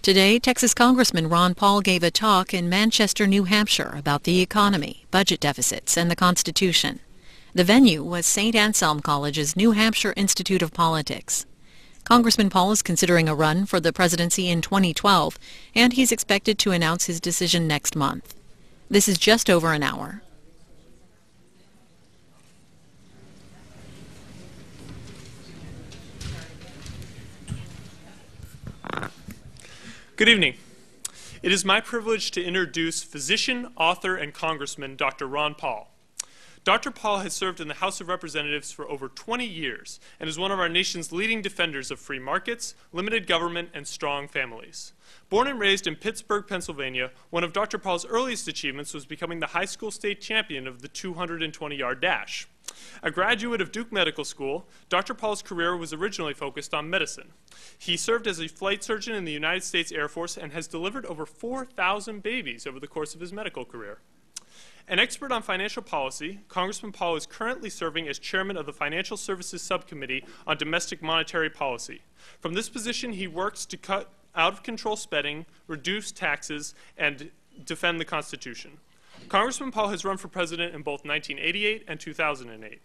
Today, Texas Congressman Ron Paul gave a talk in Manchester, New Hampshire about the economy, budget deficits, and the Constitution. The venue was St. Anselm College's New Hampshire Institute of Politics. Congressman Paul is considering a run for the presidency in 2012, and he's expected to announce his decision next month. This is just over an hour. Good evening. It is my privilege to introduce physician, author, and congressman Dr. Ron Paul. Dr. Paul has served in the House of Representatives for over 20 years and is one of our nation's leading defenders of free markets, limited government, and strong families. Born and raised in Pittsburgh, Pennsylvania, one of Dr. Paul's earliest achievements was becoming the high school state champion of the 220-yard dash. A graduate of Duke Medical School, Dr. Paul's career was originally focused on medicine. He served as a flight surgeon in the United States Air Force and has delivered over 4,000 babies over the course of his medical career. An expert on financial policy, Congressman Paul is currently serving as chairman of the Financial Services Subcommittee on Domestic Monetary Policy. From this position, he works to cut out-of-control spending, reduce taxes, and defend the Constitution. Congressman Paul has run for president in both 1988 and 2008.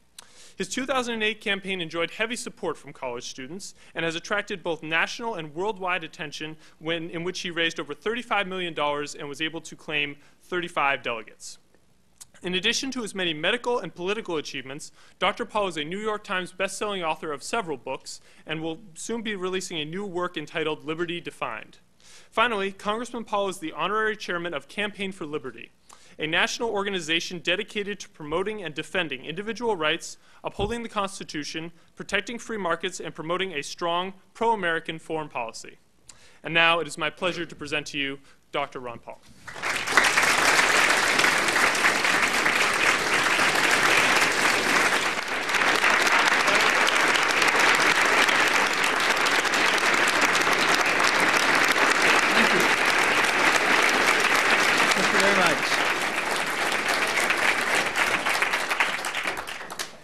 His 2008 campaign enjoyed heavy support from college students and has attracted both national and worldwide attention in which he raised over $35 million and was able to claim 35 delegates. In addition to his many medical and political achievements, Dr. Paul is a New York Times best-selling author of several books and will soon be releasing a new work entitled Liberty Defined. Finally, Congressman Paul is the honorary chairman of Campaign for Liberty, a national organization dedicated to promoting and defending individual rights, upholding the Constitution, protecting free markets, and promoting a strong pro-American foreign policy. And now it is my pleasure to present to you Dr. Ron Paul.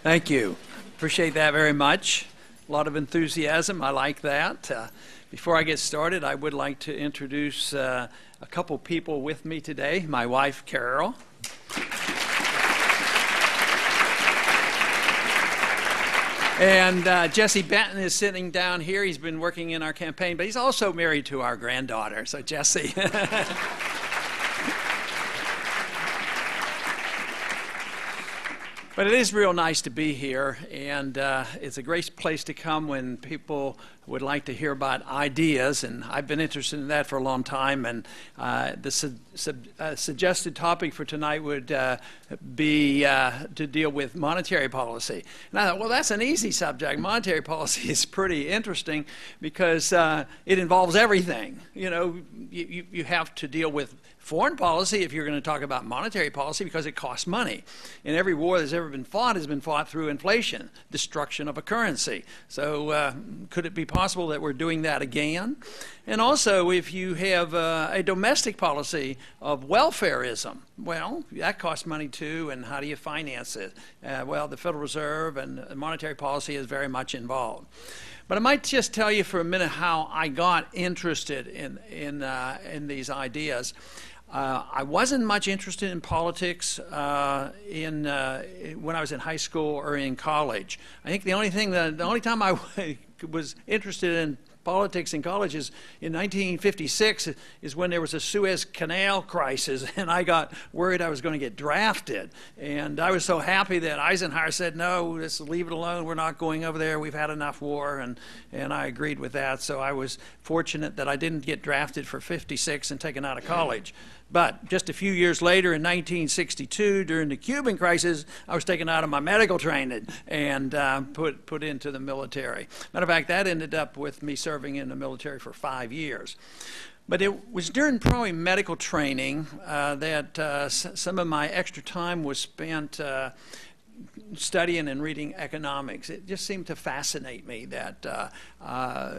Thank you. Appreciate that very much. A lot of enthusiasm. I like that. Before I get started, I would like to introduce a couple people with me today. My wife, Carol. And Jesse Benton is sitting down here. He's been working in our campaign, but he's also married to our granddaughter. So, Jesse. But it is real nice to be here, and it's a great place to come when people would like to hear about ideas, and I've been interested in that for a long time, and the suggested topic for tonight would be to deal with monetary policy. And I thought, well, that's an easy subject. Monetary policy is pretty interesting because it involves everything. You know, you have to deal with foreign policy if you're going to talk about monetary policy because it costs money. And every war that's ever been fought has been fought through inflation, destruction of a currency. So could it be possible that we're doing that again? And also, if you have a domestic policy of welfareism, well, that costs money too, and how do you finance it? Well, the Federal Reserve and monetary policy is very much involved. But I might just tell you for a minute how I got interested in these ideas. I wasn't much interested in politics when I was in high school or in college. I think the only time I was interested in politics in college is in 1956 is when there was a Suez Canal crisis, and I got worried I was going to get drafted. And I was so happy that Eisenhower said, no, let's leave it alone. We're not going over there. We've had enough war. And I agreed with that. So I was fortunate that I didn't get drafted for 56 and taken out of college. But just a few years later, in 1962, during the Cuban crisis, I was taken out of my medical training and put into the military. Matter of fact, that ended up with me serving in the military for 5 years. But it was during probably medical training that some of my extra time was spent studying and reading economics. It just seemed to fascinate me that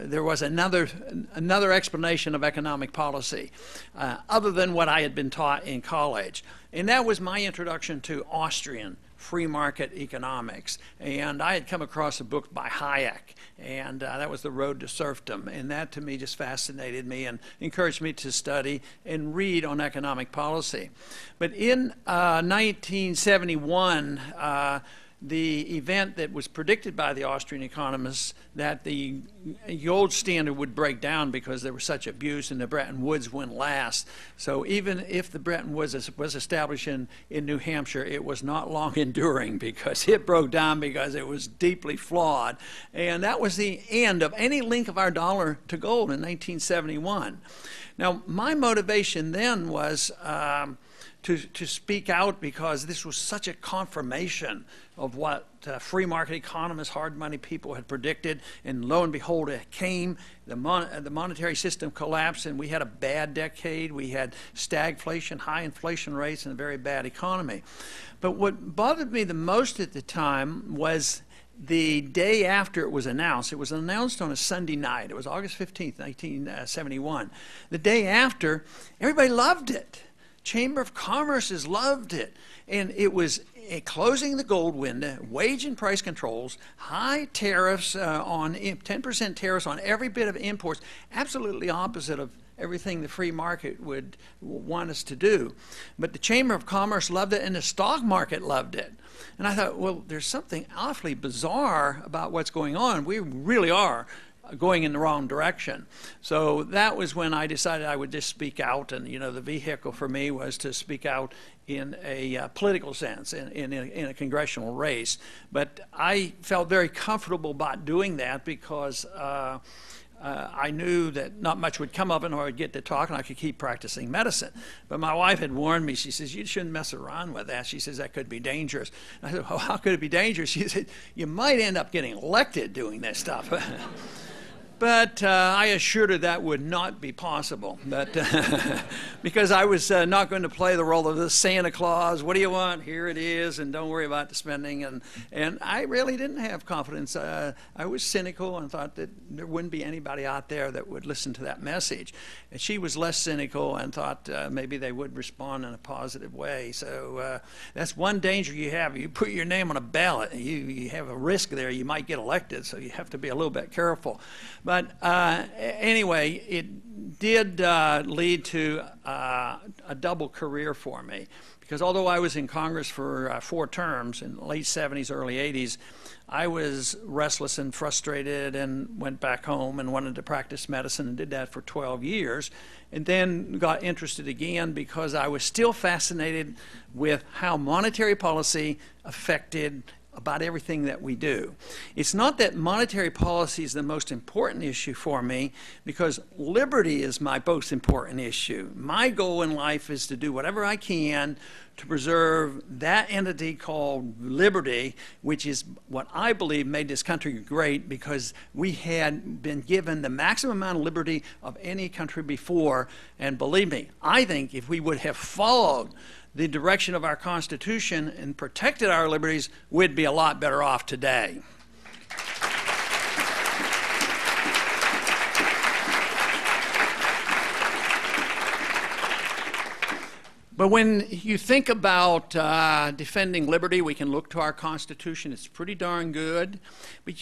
there was another explanation of economic policy other than what I had been taught in college. And that was my introduction to Austrian free market economics. And I had come across a book by Hayek, And that was the road to serfdom. And that, to me, just fascinated me and encouraged me to study and read on economic policy. But in 1971, the event that was predicted by the Austrian economists, that the gold standard would break down because there was such abuse and the Bretton Woods wouldn't last. So even if the Bretton Woods was established in New Hampshire, it was not long enduring because it broke down because it was deeply flawed. And that was the end of any link of our dollar to gold in 1971. Now, my motivation then was to speak out because this was such a confirmation of what free market economists, hard money people had predicted, and lo and behold, it came. The monetary system collapsed, and we had a bad decade. We had stagflation, high inflation rates, and a very bad economy. But what bothered me the most at the time was the day after it was announced. It was announced on a Sunday night. It was August 15th, 1971. The day after, everybody loved it. Chamber of Commerce's loved it. And it was closing the gold window, wage and price controls, high tariffs on 10% tariffs on every bit of imports, absolutely opposite of everything the free market would want us to do. But the Chamber of Commerce loved it, and the stock market loved it. And I thought, well, there's something awfully bizarre about what's going on. We really are going in the wrong direction. So that was when I decided I would just speak out, and the vehicle for me was to speak out in a political sense, in a congressional race. But I felt very comfortable about doing that because I knew that not much would come of it, and I would get to talk, and I could keep practicing medicine. But my wife had warned me. She says, you shouldn't mess around with that. She says, that could be dangerous. And I said, well, how could it be dangerous? She said, you might end up getting elected doing this stuff. But I assured her that would not be possible, but because I was not going to play the role of the Santa Claus. What do you want? Here it is, and don't worry about the spending. And I really didn't have confidence. I was cynical and thought that there wouldn't be anybody out there that would listen to that message. And she was less cynical and thought maybe they would respond in a positive way. So that's one danger you have. You put your name on a ballot, you have a risk there. You might get elected, so you have to be a little bit careful. But anyway, it did lead to a double career for me, because although I was in Congress for 4 terms in the late 70s, early 80s, I was restless and frustrated and went back home and wanted to practice medicine and did that for 12 years, and then got interested again because I was still fascinated with how monetary policy affected about everything that we do. It's not that monetary policy is the most important issue for me, because liberty is my most important issue. My goal in life is to do whatever I can to preserve that entity called liberty, which is what I believe made this country great, because we had been given the maximum amount of liberty of any country before. And believe me, I think if we would have followed the direction of our Constitution and protected our liberties, we'd be a lot better off today. But when you think about defending liberty, we can look to our Constitution. It's pretty darn good. But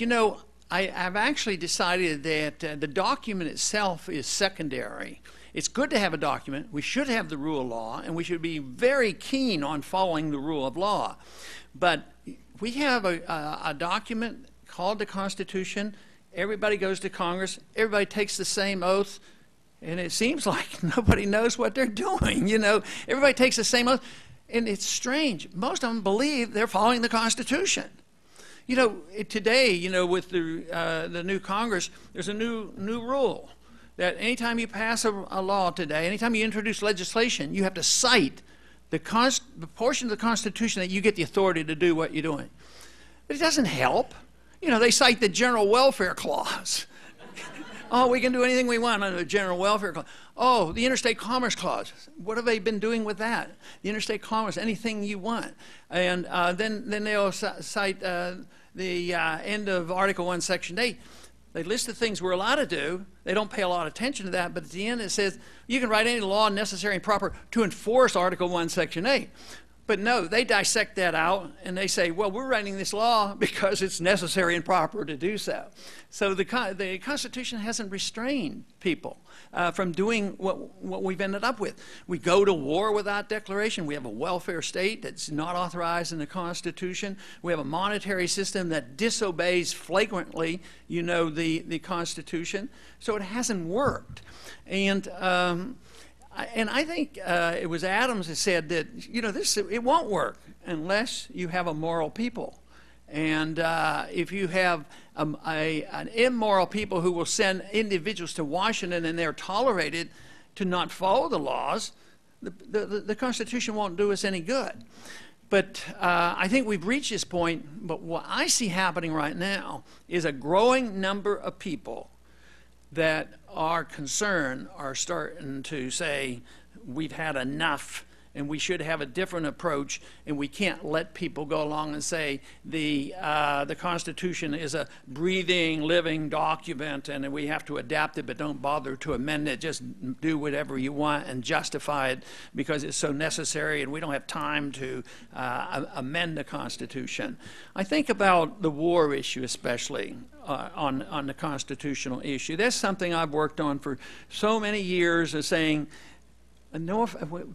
I've actually decided that the document itself is secondary. It's good to have a document. We should have the rule of law, and we should be very keen on following the rule of law. But we have a document called the Constitution. Everybody goes to Congress. Everybody takes the same oath. And it seems like nobody knows what they're doing. Everybody takes the same oath. And it's strange. Most of them believe they're following the Constitution. Today, with the new Congress, there's a new rule that anytime you pass a law today, anytime you introduce legislation, you have to cite the portion of the Constitution that you get the authority to do what you're doing. But it doesn't help. They cite the General Welfare Clause. Oh, we can do anything we want under the General Welfare Clause. Oh, the Interstate Commerce Clause. What have they been doing with that? The Interstate Commerce, anything you want. And then they'll cite the end of Article 1, Section 8. They list the things we're allowed to do. They don't pay a lot of attention to that, but at the end it says you can write any law necessary and proper to enforce Article 1, Section 8. But no, they dissect that out and they say, well, we're writing this law because it's necessary and proper to do so. So the Constitution hasn't restrained people from doing what we've ended up with. We go to war without declaration. We have a welfare state that's not authorized in the Constitution. We have a monetary system that disobeys flagrantly, the Constitution. So it hasn't worked. And I think it was Adams that said that, it won't work unless you have a moral people. And if you have an immoral people who will send individuals to Washington and they're tolerated to not follow the laws, the Constitution won't do us any good. But I think we've reached this point. But what I see happening right now is a growing number of people that are concerned are starting to say, we've had enough and we should have a different approach, and we can't let people go along and say the Constitution is a breathing, living document and we have to adapt it, but don't bother to amend it. Just do whatever you want and justify it because it's so necessary and we don't have time to amend the Constitution. I think about the war issue especially. On the constitutional issue. That's something I've worked on for so many years, of saying, no,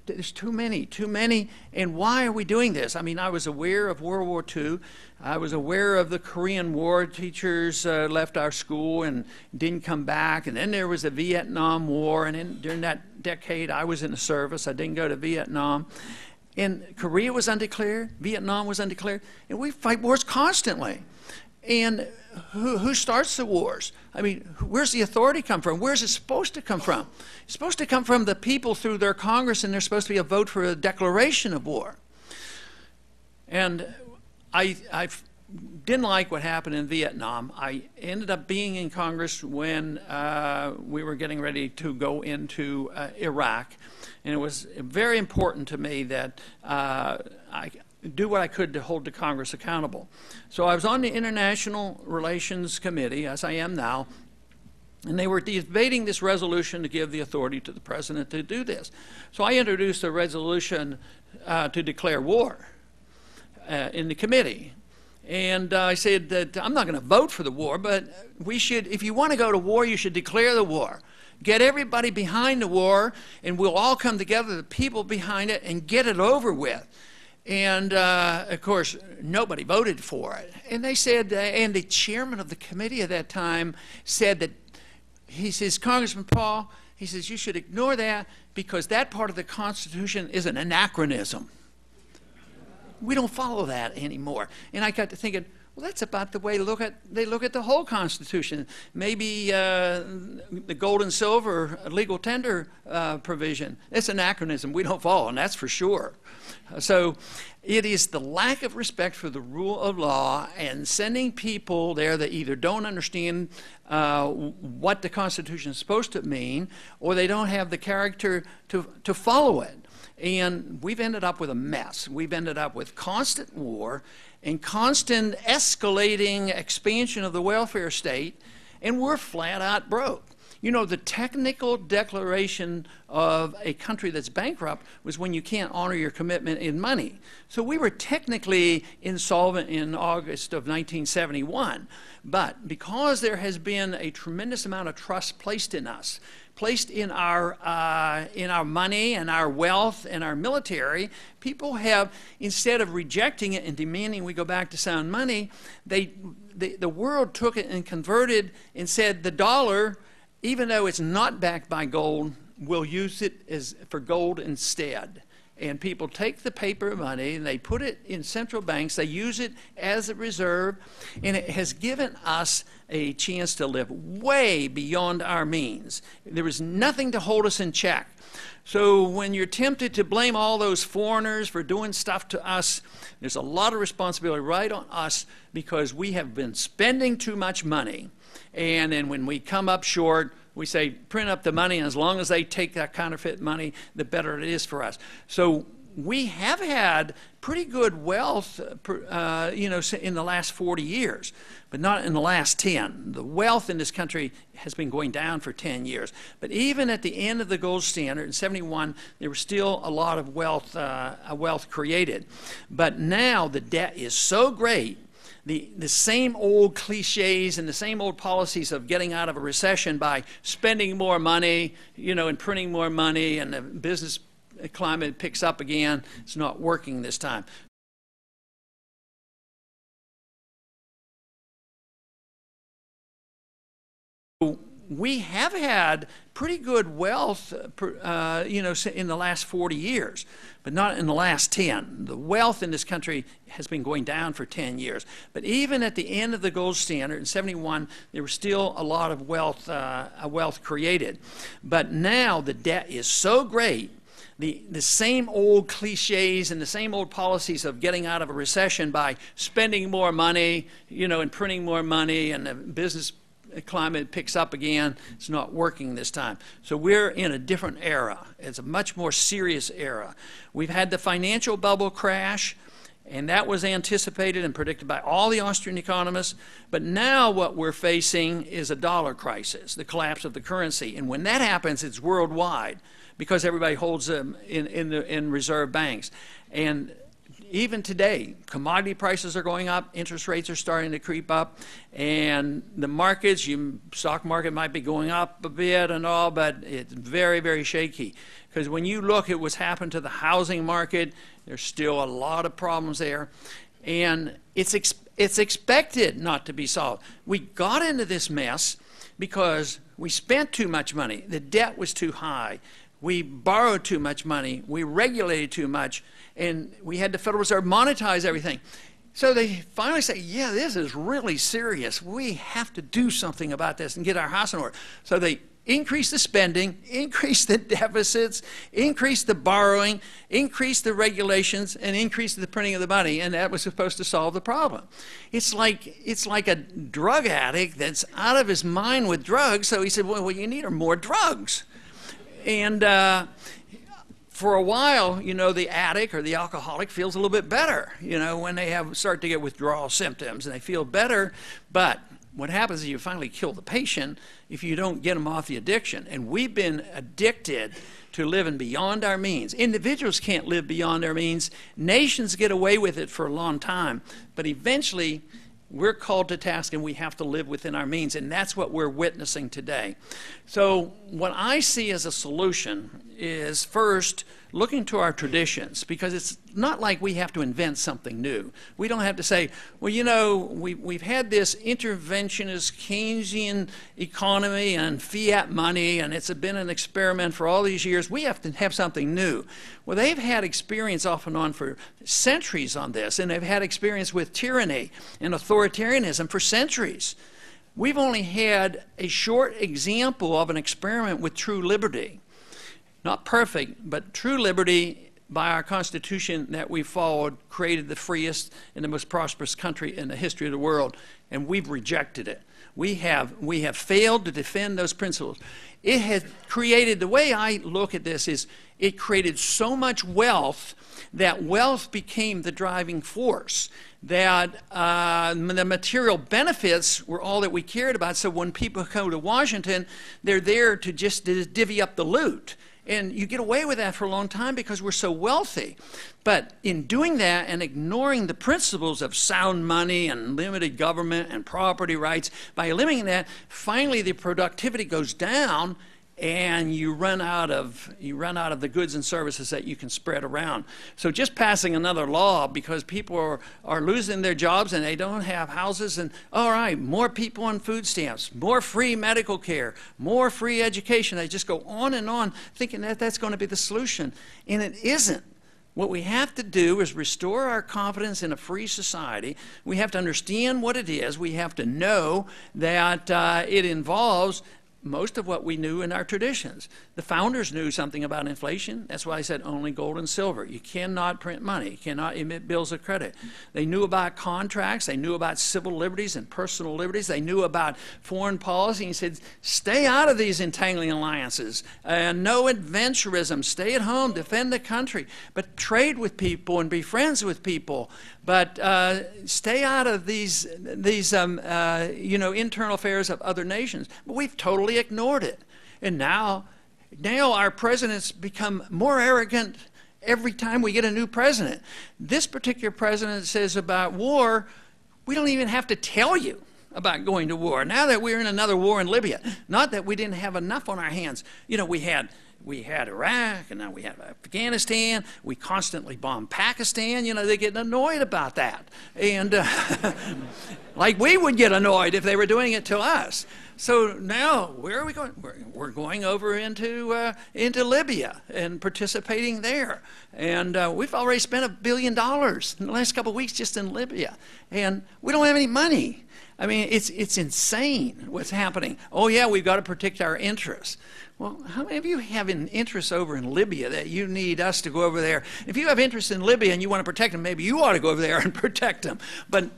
there's too many, and why are we doing this? I mean, I was aware of World War II. I was aware of the Korean War. Teachers left our school and didn't come back, and then there was the Vietnam War, and during that decade I was in the service. I didn't go to Vietnam. And Korea was undeclared, Vietnam was undeclared, and we fight wars constantly. And who starts the wars? I mean, where's the authority come from? Where's it supposed to come from? It's supposed to come from the people through their Congress, and there's supposed to be a vote for a declaration of war. And I didn't like what happened in Vietnam. I ended up being in Congress when we were getting ready to go into Iraq. And it was very important to me that I do what I could to hold the Congress accountable. So I was on the International Relations Committee, as I am now, and they were debating this resolution to give the authority to the President to do this. So I introduced a resolution to declare war in the committee. And I said that I'm not going to vote for the war, but we should, if you want to go to war, you should declare the war. Get everybody behind the war, and we'll all come together, the people behind it, and get it over with. And, of course, nobody voted for it. And they said, and the chairman of the committee at that time said that, he says, Congressman Paul, he says, you should ignore that because that part of the Constitution is an anachronism. We don't follow that anymore. And I got to thinking, well, that's about the way they look at the whole Constitution. Maybe the gold and silver legal tender provision. It's an anachronism. We don't follow, and that's for sure. So it is the lack of respect for the rule of law and sending people there that either don't understand what the Constitution is supposed to mean, or they don't have the character to follow it. And we've ended up with a mess. We've ended up with constant war and constant escalating expansion of the welfare state, and we're flat out broke. You know, the technical declaration of a country that's bankrupt was when you can't honor your commitment in money. So we were technically insolvent in August of 1971. But because there has been a tremendous amount of trust placed in us, placed in our money and our wealth and our military, people have, instead of rejecting it and demanding we go back to sound money, the world took it and converted and said the dollar, even though it's not backed by gold, we'll use it for gold instead. And people take the paper money and they put it in central banks, they use it as a reserve, and it has given us a chance to live way beyond our means. There is nothing to hold us in check. So when you're tempted to blame all those foreigners for doing stuff to us, there's a lot of responsibility right on us because we have been spending too much money. And then when we come up short, we say, print up the money, and as long as they take that counterfeit money, the better it is for us. So we have had pretty good wealth, in the last 40 years, but not in the last 10. The wealth in this country has been going down for 10 years. But even at the end of the gold standard in 71, there was still a lot of wealth created. But now the debt is so great, the same old cliches and the same old policies of getting out of a recession by spending more money, and printing more money, and the business climate picks up again. It's not working this time. We have had pretty good wealth, in the last 40 years, but not in the last 10. The wealth in this country has been going down for 10 years. But even at the end of the gold standard in 71, there was still a lot of wealth created. But now the debt is so great, the same old cliches and the same old policies of getting out of a recession by spending more money, and printing more money, and the business climate picks up again. It's not working this time. So we're in a different era. It's a much more serious era. We've had the financial bubble crash, and that was anticipated and predicted by all the Austrian economists. But now what we're facing is a dollar crisis, the collapse of the currency. And when that happens, it's worldwide, because everybody holds them in reserve banks. And even today, commodity prices are going up, interest rates are starting to creep up, and the markets, stock market might be going up a bit and all, but it's very, very shaky. Because when you look at what's happened to the housing market, there's still a lot of problems there, and it's expected not to be solved. We got into this mess because we spent too much money. The debt was too high. We borrowed too much money. We regulated too much. And we had the Federal Reserve monetize everything. So they finally say, yeah, this is really serious. We have to do something about this and get our house in order. So they increase the spending, increase the deficits, increase the borrowing, increase the regulations, and increase the printing of the money. And that was supposed to solve the problem. It's like a drug addict that's out of his mind with drugs. So he said, well, what you need are more drugs. And for a while, the addict or the alcoholic feels a little bit better, when they start to get withdrawal symptoms, and they feel better. But what happens is you finally kill the patient if you don't get them off the addiction. And we've been addicted to living beyond our means. Individuals can't live beyond their means. Nations get away with it for a long time. But eventually, we're called to task, and we have to live within our means, and that's what we're witnessing today. So what I see as a solution is, first, looking to our traditions, because it's not like we have to invent something new. We don't have to say, well, we've had this interventionist Keynesian economy and fiat money, and it's been an experiment for all these years. We have to have something new. Well, they've had experience off and on for centuries on this, and they've had experience with tyranny and authoritarianism for centuries. We've only had a short example of an experiment with true liberty. Not perfect, but true liberty by our Constitution that we followed created the freest and the most prosperous country in the history of the world, and we've rejected it. We have failed to defend those principles. It has created, the way I look at this is, it created so much wealth that wealth became the driving force, that the material benefits were all that we cared about. So when people come to Washington, they're there to just divvy up the loot. And you get away with that for a long time because we're so wealthy. But in doing that and ignoring the principles of sound money and limited government and property rights, by eliminating that, finally the productivity goes down, and you run out of the goods and services that you can spread around. So just passing another law because people are losing their jobs and they don't have houses, and all right, more people on food stamps, more free medical care, more free education. They just go on thinking that that's going to be the solution, and it isn't. What we have to do is restore our confidence in a free society. We have to understand what it is. We have to know that it involves most of what we knew in our traditions. The founders knew something about inflation. That's why I said only gold and silver. You cannot print money. You cannot emit bills of credit. They knew about contracts. They knew about civil liberties and personal liberties. They knew about foreign policy. He said, stay out of these entangling alliances. No adventurism. Stay at home. Defend the country. But trade with people and be friends with people. But stay out of these internal affairs of other nations. But we've totally ignored it. And now our presidents become more arrogant every time we get a new president. This particular president says about war, we don't even have to tell you about going to war. Now that we're in another war in Libya, not that we didn't have enough on our hands. You know, we had Iraq, and now we have Afghanistan. We constantly bomb Pakistan. You know, they get annoyed about that. And like we would get annoyed if they were doing it to us. So now, where are we going? We're going over into Libya and participating there. And we've already spent $1 billion in the last couple of weeks just in Libya. And we don't have any money. I mean, it's insane what's happening. Oh, yeah, we've got to protect our interests. Well, how many of you have an interest over in Libya that you need us to go over there? If you have interest in Libya and you want to protect them, maybe you ought to go over there and protect them. But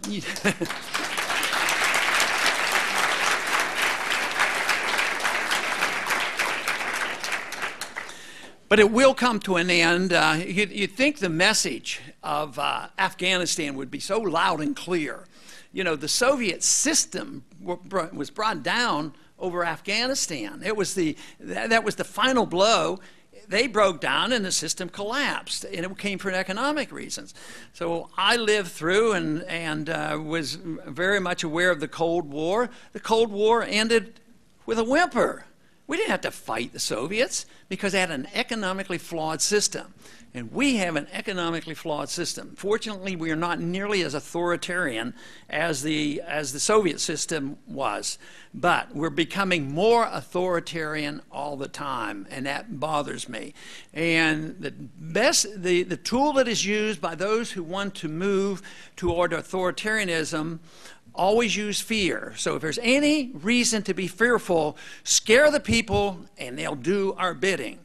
but it will come to an end. You'd think the message of Afghanistan would be so loud and clear. You know, the Soviet system was brought down over Afghanistan. That was the final blow. They broke down and the system collapsed, and it came for economic reasons. So I lived through and was very much aware of the Cold War. The Cold War ended with a whimper. We didn't have to fight the Soviets because they had an economically flawed system. And we have an economically flawed system. Fortunately, we are not nearly as authoritarian as the Soviet system was. But we're becoming more authoritarian all the time, and that bothers me. And the tool that is used by those who want to move toward authoritarianism always use fear. So if there's any reason to be fearful, scare the people and they'll do our bidding.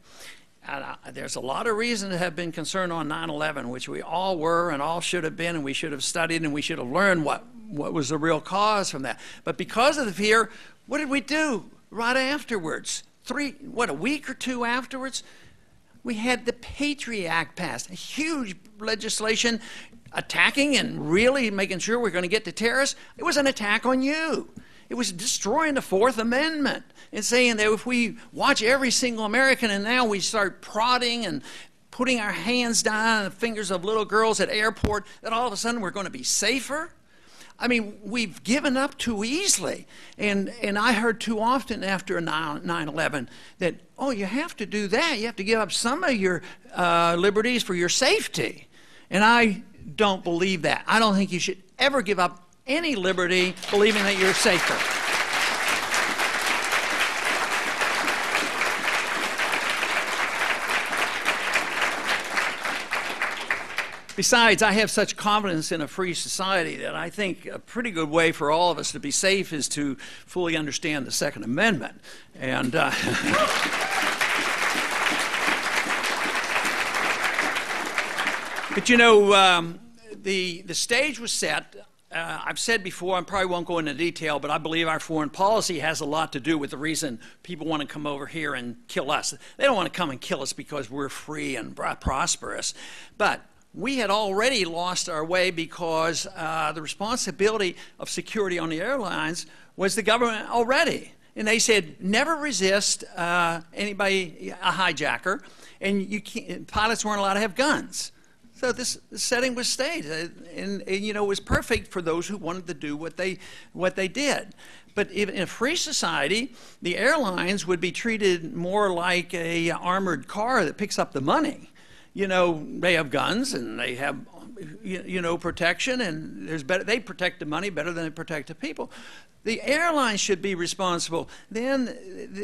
There's a lot of reason to have been concerned on 9/11, which we all were and all should have been, and we should have studied and we should have learned what was the real cause from that. But because of the fear, what did we do right afterwards? A week or two afterwards? We had the Patriot Act passed, a huge legislation attacking and really making sure we're going to get to terrorists. It was an attack on you. It was destroying the Fourth Amendment and saying that if we watch every single American and now we start prodding and putting our hands down on the fingers of little girls at airport, that all of a sudden we're going to be safer. I mean, we've given up too easily. And I heard too often after 9/11 that, oh, you have to do that. You have to give up some of your liberties for your safety. And I don't believe that. I don't think you should ever give up any liberty believing that you're safer. Besides, I have such confidence in a free society that I think a pretty good way for all of us to be safe is to fully understand the Second Amendment. And but you know, the stage was set. I've said before, I probably won't go into detail, but I believe our foreign policy has a lot to do with the reason people want to come over here and kill us. They don't want to come and kill us because we're free and prosperous. But we had already lost our way because the responsibility of security on the airlines was the government already. And they said, never resist anybody, a hijacker, and pilots weren't allowed to have guns. So this setting was stayed, and you know, it was perfect for those who wanted to do what they did. But in a free society, the airlines would be treated more like a armored car that picks up the money. You know, they have guns and they have, you know, protection, and they protect the money better than they protect the people. The airlines should be responsible. Then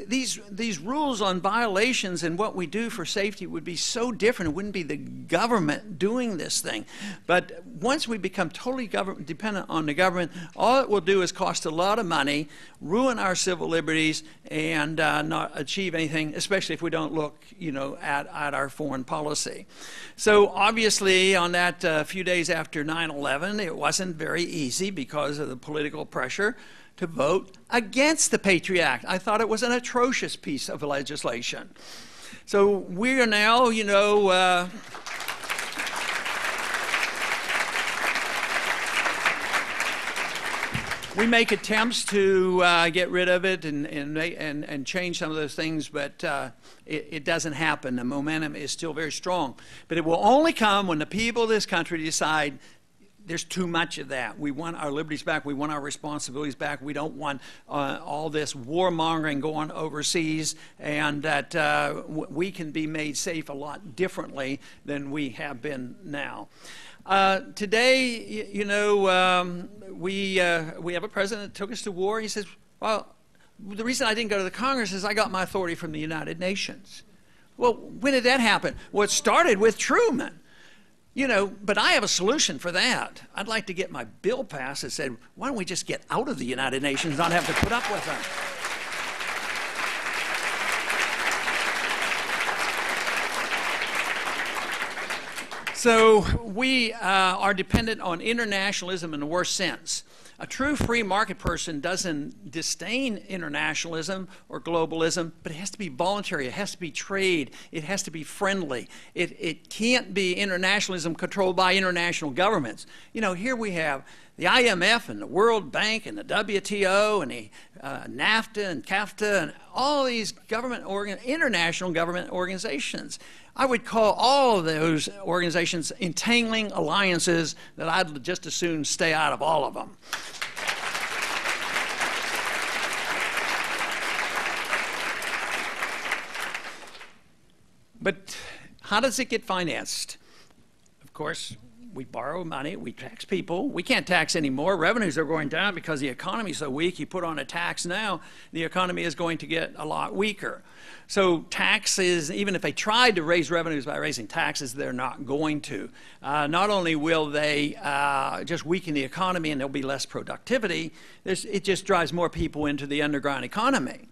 these rules on violations and what we do for safety would be so different. It wouldn't be the government doing this thing. But once we become totally dependent on the government, all it will do is cost a lot of money, ruin our civil liberties, and not achieve anything, especially if we don't look, at our foreign policy. So obviously, on that few days after 9/11, it wasn't very easy because of the political pressure to vote against the Patriot Act. I thought it was an atrocious piece of legislation. So we are now, we make attempts to get rid of it and change some of those things, but it doesn't happen. The momentum is still very strong. But it will only come when the people of this country decide there's too much of that. We want our liberties back. We want our responsibilities back. We don't want all this warmongering going overseas, and that we can be made safe a lot differently than we have been now. Today, we have a president that took us to war. He says, well, the reason I didn't go to the Congress is I got my authority from the United Nations. Well, when did that happen? Well, it started with Truman. But I have a solution for that. I'd like to get my bill passed that said, why don't we just get out of the United Nations and not have to put up with them? So we are dependent on internationalism in the worst sense. A true free market person doesn't disdain internationalism or globalism, but it has to be voluntary. It has to be trade. It has to be friendly. It can't be internationalism controlled by international governments. Here we have the IMF and the World Bank and the WTO and the NAFTA and CAFTA and all these international government organizations. I would call all of those organizations entangling alliances that I'd just as soon stay out of all of them. But how does it get financed? Of course, we borrow money, we tax people. We can't tax anymore. Revenues are going down because the economy is so weak. You put on a tax now, the economy is going to get a lot weaker. So taxes, even if they tried to raise revenues by raising taxes, they're not going to. Not only will they just weaken the economy and there'll be less productivity, it just drives more people into the underground economy.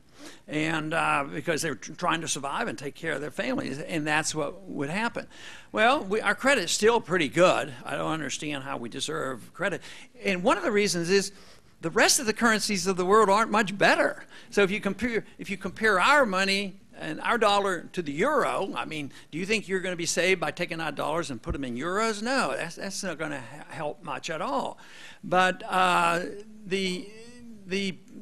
And because they're trying to survive and take care of their families, and that's what would happen. Well, our credit's still pretty good. I don't understand how we deserve credit. And one of the reasons is the rest of the currencies of the world aren't much better. So if you compare our money and our dollar to the euro, I mean, do you think you're going to be saved by taking our dollars and put them in euros? No, that's not going to help much at all. But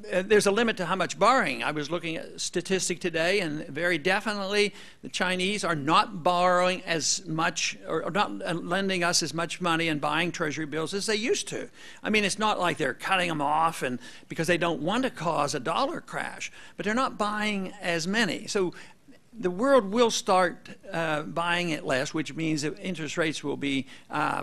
there's a limit to how much borrowing. I was looking at a statistic today, and very definitely the Chinese are not borrowing as much or not lending us as much money and buying treasury bills as they used to. I mean, it's not like they're cutting them off and because they don't want to cause a dollar crash, but they're not buying as many. So the world will start buying it less, which means that interest rates will be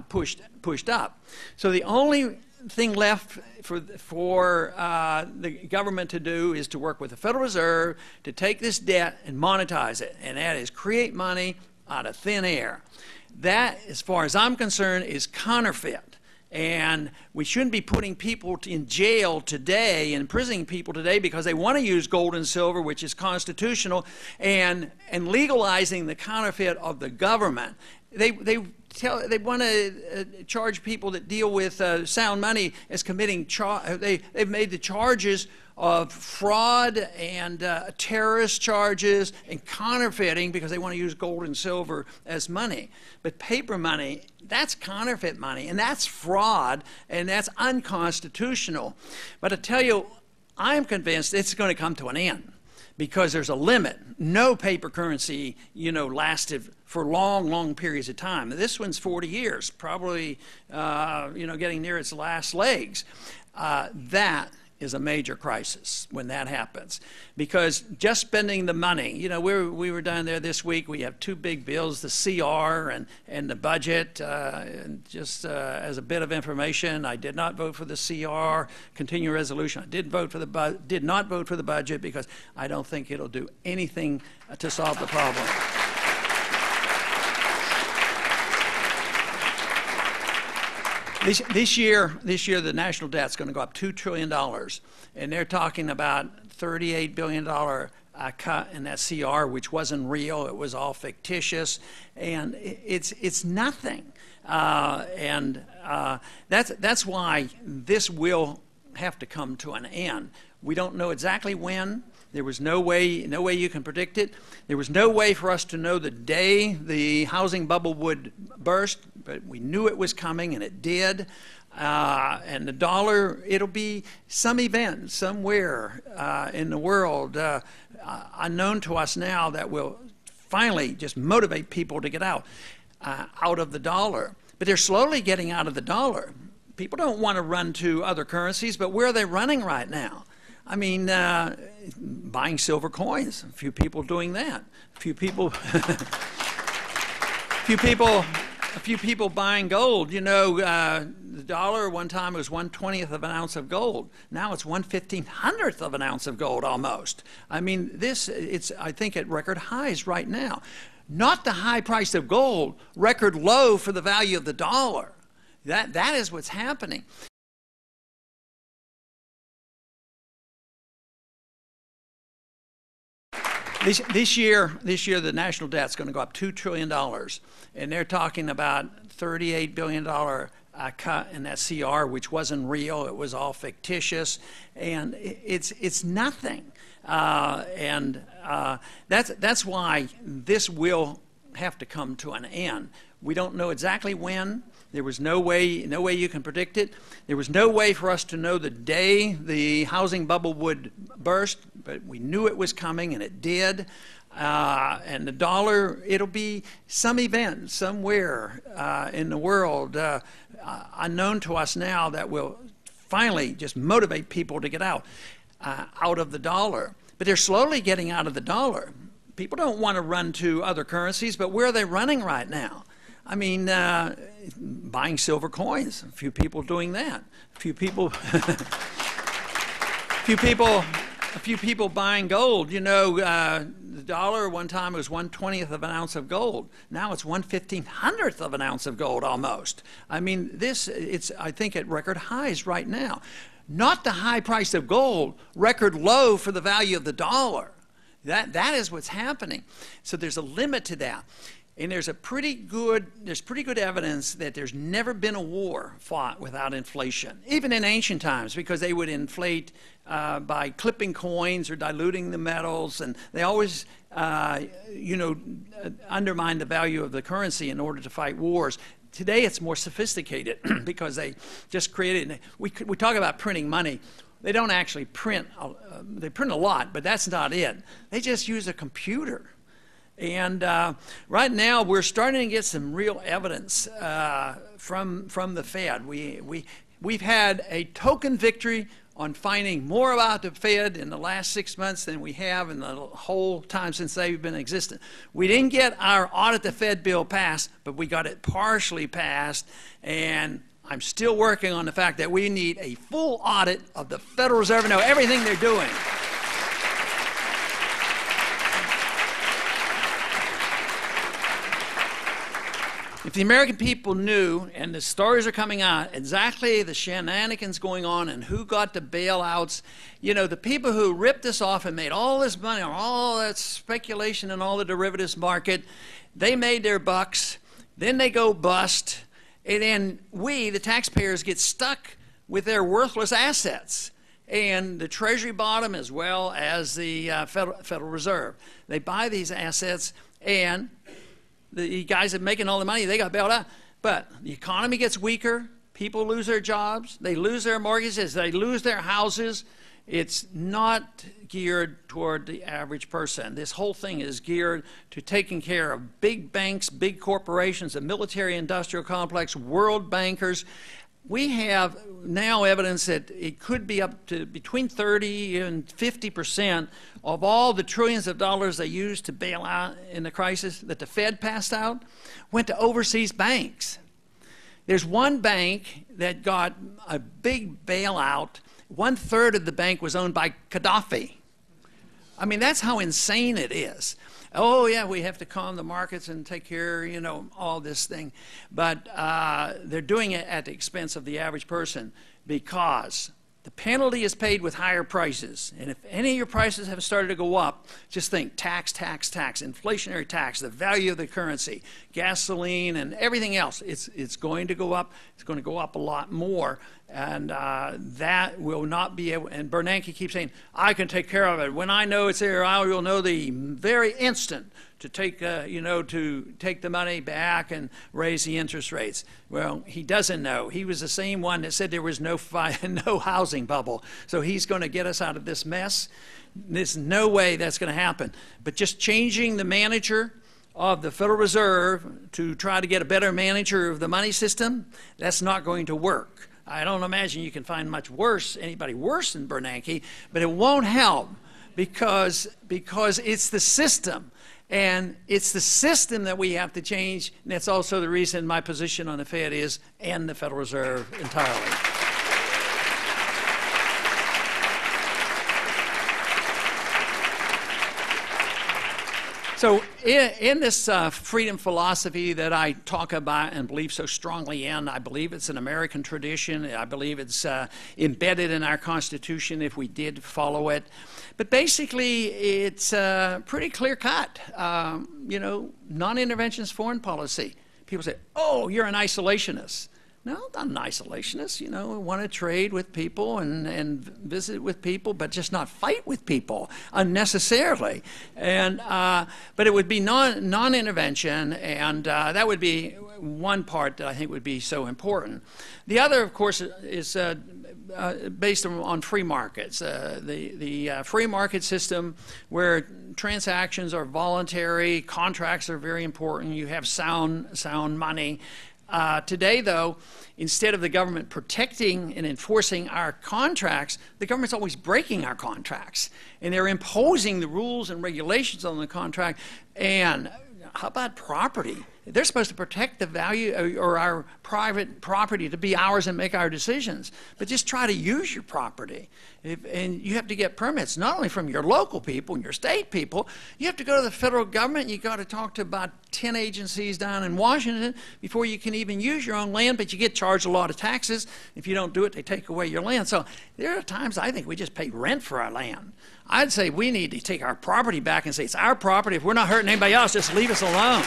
pushed up. So the only thing left for the government to do is to work with the Federal Reserve to take this debt and monetize it, and that is create money out of thin air. That, as far as I'm concerned, is counterfeit. And we shouldn't be putting people in jail today, imprisoning people today because they want to use gold and silver, which is constitutional, and legalizing the counterfeit of the government. They want to charge people that deal with sound money as committing they've made the charges of fraud and terrorist charges and counterfeiting because they want to use gold and silver as money. But paper money, that's counterfeit money, and that's fraud, and that's unconstitutional. But I tell you, I'm convinced it's going to come to an end, because there's a limit. No paper currency, lasted for long, long periods of time. This one's 40 years, probably, getting near its last legs. That is a major crisis when that happens, because just spending the money, you know, we were down there this week. We have two big bills, the CR and the budget. And just as a bit of information, I did not vote for the CR, continuing resolution. I did not vote for the budget because I don't think it'll do anything to solve the problem. This year, the national debt's going to go up $2 trillion, and they're talking about $38 billion cut in that CR, which wasn't real. It was all fictitious, and it's nothing. That's why this will have to come to an end. We don't know exactly when. There was no way you can predict it. There was no way for us to know the day the housing bubble would burst, but we knew it was coming, and it did. And the dollar, it'll be some event somewhere in the world unknown to us now that will finally just motivate people to get out of the dollar. But they're slowly getting out of the dollar. People don't want to run to other currencies, but where are they running right now? I mean, buying silver coins. A few people doing that. A few people buying gold. You know, the dollar one time was 1/20th of an ounce of gold. Now it's 1/1500th of an ounce of gold almost. I mean, it's I think at record highs right now. Not the high price of gold, record low for the value of the dollar. That is what's happening. This year, the national debt's going to go up $2 trillion, and they're talking about $38 billion cut in that CR, which wasn't real. It was all fictitious, and it's nothing. That's why this will have to come to an end. We don't know exactly when. There was no way you can predict it. There was no way for us to know the day the housing bubble would burst, but we knew it was coming, and it did. And the dollar, it'll be some event somewhere in the world unknown to us now that will finally just motivate people to get out of the dollar. But they're slowly getting out of the dollar. People don't want to run to other currencies, but where are they running right now? I mean, buying silver coins. A few people doing that. A few people buying gold. You know, the dollar one time was 1/20th of an ounce of gold. Now it's 1/1500th of an ounce of gold almost. I mean, it's I think at record highs right now. Not the high price of gold, record low for the value of the dollar. That is what's happening. So there's a limit to that. And there's pretty good evidence that there's never been a war fought without inflation, even in ancient times, because they would inflate by clipping coins or diluting the metals, and they always, undermine the value of the currency in order to fight wars. Today it's more sophisticated because they just created. We talk about printing money. They don't actually print. They print a lot, but that's not it. They just use a computer. And right now, we're starting to get some real evidence from the Fed. We've had a token victory on finding more about the Fed in the last 6 months than we have in the whole time since they've been existent. We didn't get our audit the Fed bill passed, but we got it partially passed. And I'm still working on the fact that we need a full audit of the Federal Reserve and know everything they're doing. If the American people knew, and the stories are coming out, exactly the shenanigans going on and who got the bailouts, you know, the people who ripped us off and made all this money on all that speculation and all the derivatives market, they made their bucks, then they go bust, and then we, the taxpayers, get stuck with their worthless assets. And the Treasury bought them as well as the Federal Reserve. They buy these assets, and the guys that are making all the money, they got bailed out. But the economy gets weaker, people lose their jobs, they lose their mortgages, they lose their houses. It's not geared toward the average person. This whole thing is geared to taking care of big banks, big corporations, the military-industrial complex, world bankers. we have now evidence that it could be up to between 30 and 50% of all the trillions of dollars they used to bail out in the crisis that the Fed passed out went to overseas banks. There's one bank that got a big bailout. 1/3 of the bank was owned by Gaddafi. I mean, that's how insane it is. Oh, yeah, we have to calm the markets and take care, you know, all this thing. But they're doing it at the expense of the average person because the penalty is paid with higher prices. And if any of your prices have started to go up, just think tax, tax, tax, inflationary tax, the value of the currency, gasoline, and everything else. It's going to go up. It's going to go up a lot more. And that will not be able, and Bernanke keeps saying, I can take care of it. When I know it's there, I will know the very instant to take, to take the money back and raise the interest rates. Well, he doesn't know. He was the same one that said there was no housing bubble. So he's going to get us out of this mess. There's no way that's going to happen. But just changing the manager of the Federal Reserve to try to get a better manager of the money system, that's not going to work. I don't imagine you can find anybody worse than Bernanke, but it won't help because it's the system. And it's the system that we have to change, and that's also the reason my position on the Fed is end the Federal Reserve entirely. So in this freedom philosophy that I talk about and believe so strongly in, I believe it's an American tradition. I believe it's embedded in our Constitution if we did follow it. But basically, it's pretty clear-cut. Non-interventionist foreign policy. People say, oh, you're an isolationist. No, I'm not an isolationist. I want to trade with people and visit with people, but just not fight with people unnecessarily. And but it would be non-intervention, and that would be one part that I think would be so important. The other, of course, is based on free markets. The free market system where transactions are voluntary, contracts are very important. You have sound money. Today, though, instead of the government protecting and enforcing our contracts, the government's always breaking our contracts. And they're imposing the rules and regulations on the contract. And how about property? They're supposed to protect the value or our private property to be ours and make our decisions. But just try to use your property. And you have to get permits, not only from your local people and your state people. You have to go to the federal government. You've got to talk to about 10 agencies down in Washington before you can even use your own land, but you get charged a lot of taxes. If you don't do it, they take away your land. So there are times I think we just pay rent for our land. I'd say we need to take our property back and say, it's our property. If we're not hurting anybody else, just leave us alone.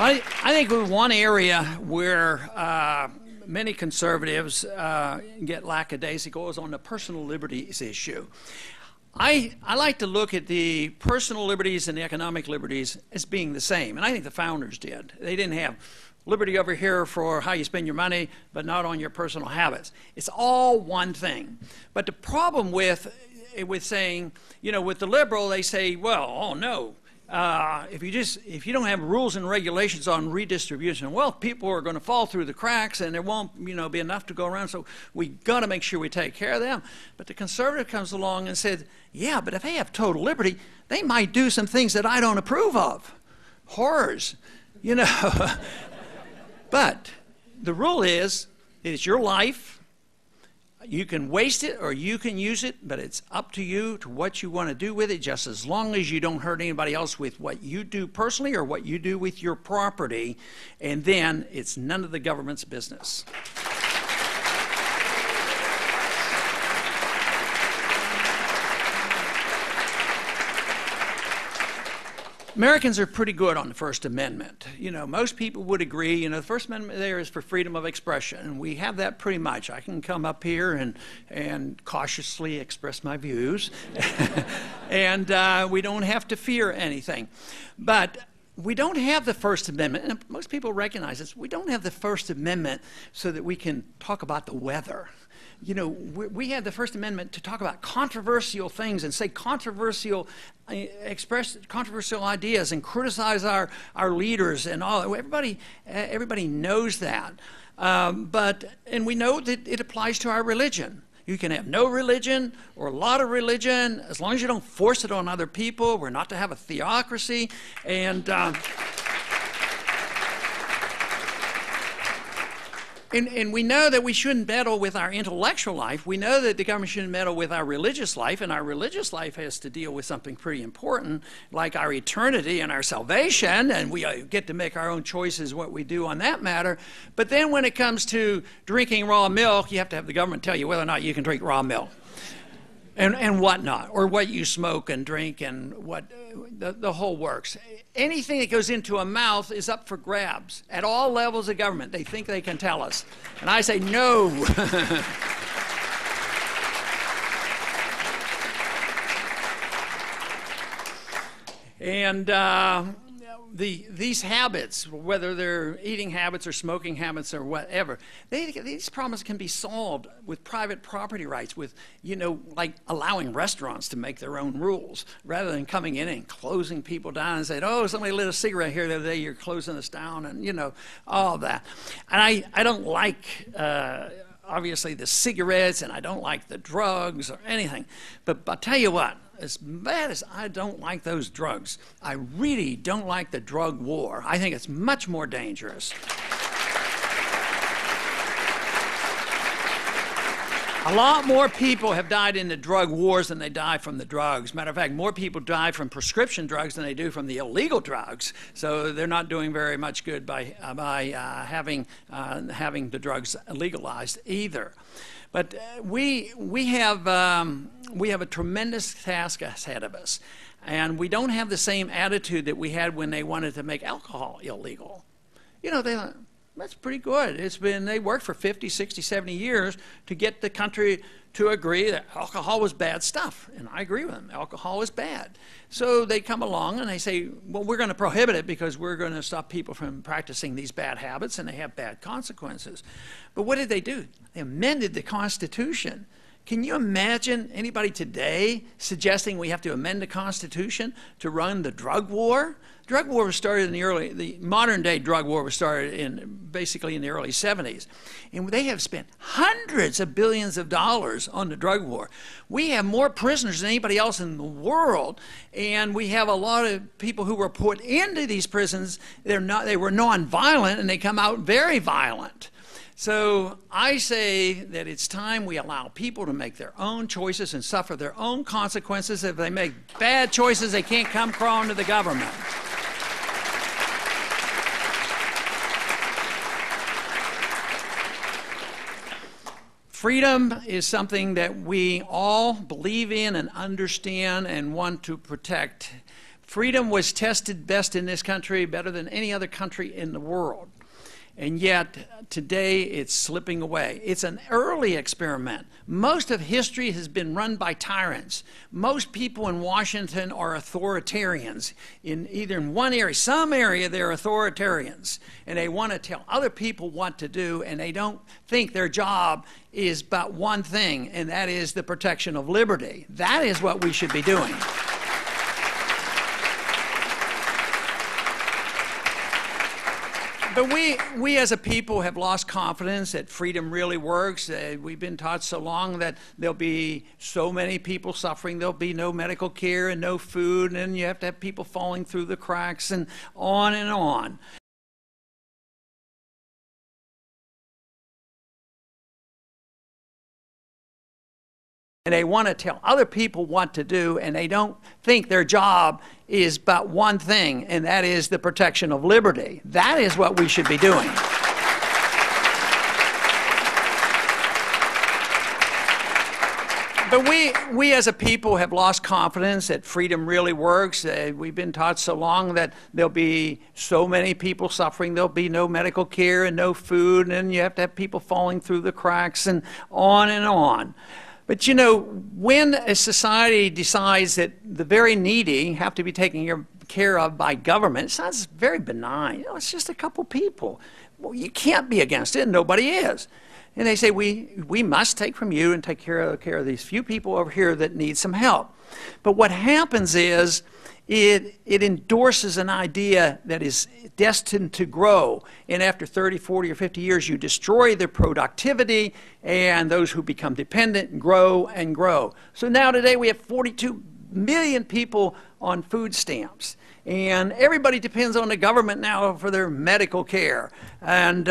I think one area where many conservatives get lackadaisical is on the personal liberties issue. I like to look at the personal liberties and the economic liberties as being the same, and I think the founders did. They didn't have liberty over here for how you spend your money, but not on your personal habits. It's all one thing. But the problem with saying, with the liberal, they say, well, oh no, if you don't have rules and regulations on redistribution of wealth, people are going to fall through the cracks, and there won't, be enough to go around. So we got to make sure we take care of them. But the conservative comes along and said, yeah, but if they have total liberty, they might do some things that I don't approve of. Horrors, But the rule is, it's your life. You can waste it or you can use it, but it's up to you to what you want to do with it, just as long as you don't hurt anybody else with what you do personally or what you do with your property, and then it's none of the government's business. Americans are pretty good on the First Amendment. Most people would agree, the First Amendment there is for freedom of expression, and we have that pretty much. I can come up here and cautiously express my views, and we don't have to fear anything. But we don't have the First Amendment, and most people recognize this. We don't have the First Amendment so that we can talk about the weather. You know, we have the First Amendment to talk about controversial things and say express controversial ideas and criticize our leaders and all. Everybody knows that. And we know that it applies to our religion. You can have no religion or a lot of religion as long as you don't force it on other people. We're not to have a theocracy. And we know that we shouldn't meddle with our intellectual life. We know that the government shouldn't meddle with our religious life, and our religious life has to deal with something pretty important, like our eternity and our salvation, and we get to make our own choices what we do on that matter. But then when it comes to drinking raw milk, you have to have the government tell you whether or not you can drink raw milk. And whatnot, or what you smoke and drink and what the whole works. Anything that goes into a mouth is up for grabs at all levels of government. They think they can tell us. And I say no. And these habits, whether they're eating habits or smoking habits or whatever, these problems can be solved with private property rights, with, you know, like allowing restaurants to make their own rules, rather than coming in and closing people down and saying, oh, somebody lit a cigarette here the other day, you're closing us down, and, you know, all that. And I don't like, obviously, the cigarettes, and I don't like the drugs or anything. But I'll tell you what, as bad as I don't like those drugs, I really don't like the drug war. I think it's much more dangerous. A lot more people have died in the drug wars than they die from the drugs. Matter of fact, more people die from prescription drugs than they do from the illegal drugs. So they're not doing very much good by having the drugs legalized either. But we have a tremendous task ahead of us, and we don't have the same attitude that we had when they wanted to make alcohol illegal. You know, they thought, that's pretty good. They worked for 50, 60, 70 years to get the country to agree that alcohol was bad stuff. And I agree with them. Alcohol is bad. So they come along and they say, well, we're going to prohibit it because we're going to stop people from practicing these bad habits, and they have bad consequences. But what did they do? They amended the Constitution. Can you imagine anybody today suggesting we have to amend the Constitution to run the drug war? Drug war was started in the modern day drug war was started basically in the early 70s. And they have spent hundreds of billions of dollars on the drug war. We have more prisoners than anybody else in the world, and we have a lot of people who were put into these prisons. They were non-violent, and they come out very violent. So I say that it's time we allow people to make their own choices and suffer their own consequences. If they make bad choices, they can't come crawling to the government. Freedom is something that we all believe in and understand and want to protect. Freedom was tested best in this country, better than any other country in the world. And yet, today, it's slipping away. It's an early experiment. Most of history has been run by tyrants. Most people in Washington are authoritarians. Either in one area, some area, they're authoritarians. And they want to tell other people what to do, and they don't think their job is but one thing, and that is the protection of liberty. That is what we should be doing. But we as a people have lost confidence that freedom really works. We've been taught so long that there'll be so many people suffering, there'll be no medical care and no food, and you have to have people falling through the cracks and on and on. And they want to tell other people what to do, and they don't think their job is but one thing, and that is the protection of liberty. That is what we should be doing. But we as a people have lost confidence that freedom really works. We've been taught so long that there'll be so many people suffering, there'll be no medical care and no food, and you have to have people falling through the cracks and on and on. But you know, when a society decides that the very needy have to be taken care of by government. It sounds very benign. You know, it's just a couple people. Well, you can't be against it, and nobody is. And they say, we must take from you and take care of these few people over here that need some help. But what happens is it endorses an idea that is destined to grow. And after 30, 40, or 50 years, you destroy their productivity, and those who become dependent grow and grow. So now today we have 42 million people on food stamps. And everybody depends on the government now for their medical care. And,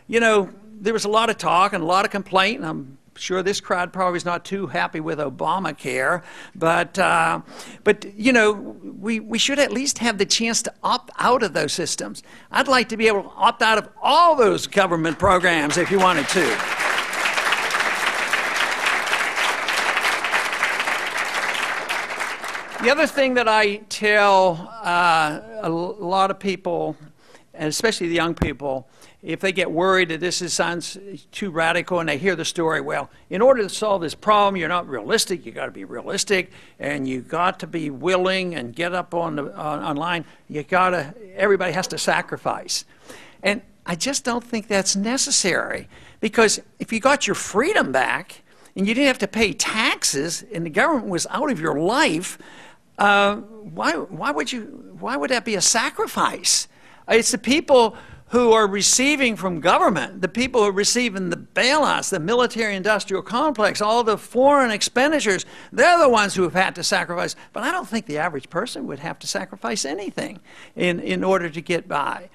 you know, there was a lot of talk and a lot of complaint, and I'm sure this crowd probably is not too happy with Obamacare, but you know, we should at least have the chance to opt out of those systems. I'd like to be able to opt out of all those government programs if you wanted to. The other thing that I tell a lot of people, and especially the young people, if they get worried that this sounds too radical and they hear the story, well, in order to solve this problem, you're not realistic. You got to be realistic, and you got to be willing and get up online. Everybody has to sacrifice, and I just don't think that's necessary, because if you got your freedom back and you didn't have to pay taxes and the government was out of your life, why would that be a sacrifice? It's the people who are receiving from government, the people who are receiving the bailouts, the military-industrial complex, all the foreign expenditures, they're the ones who have had to sacrifice. But I don't think the average person would have to sacrifice anything in order to get by.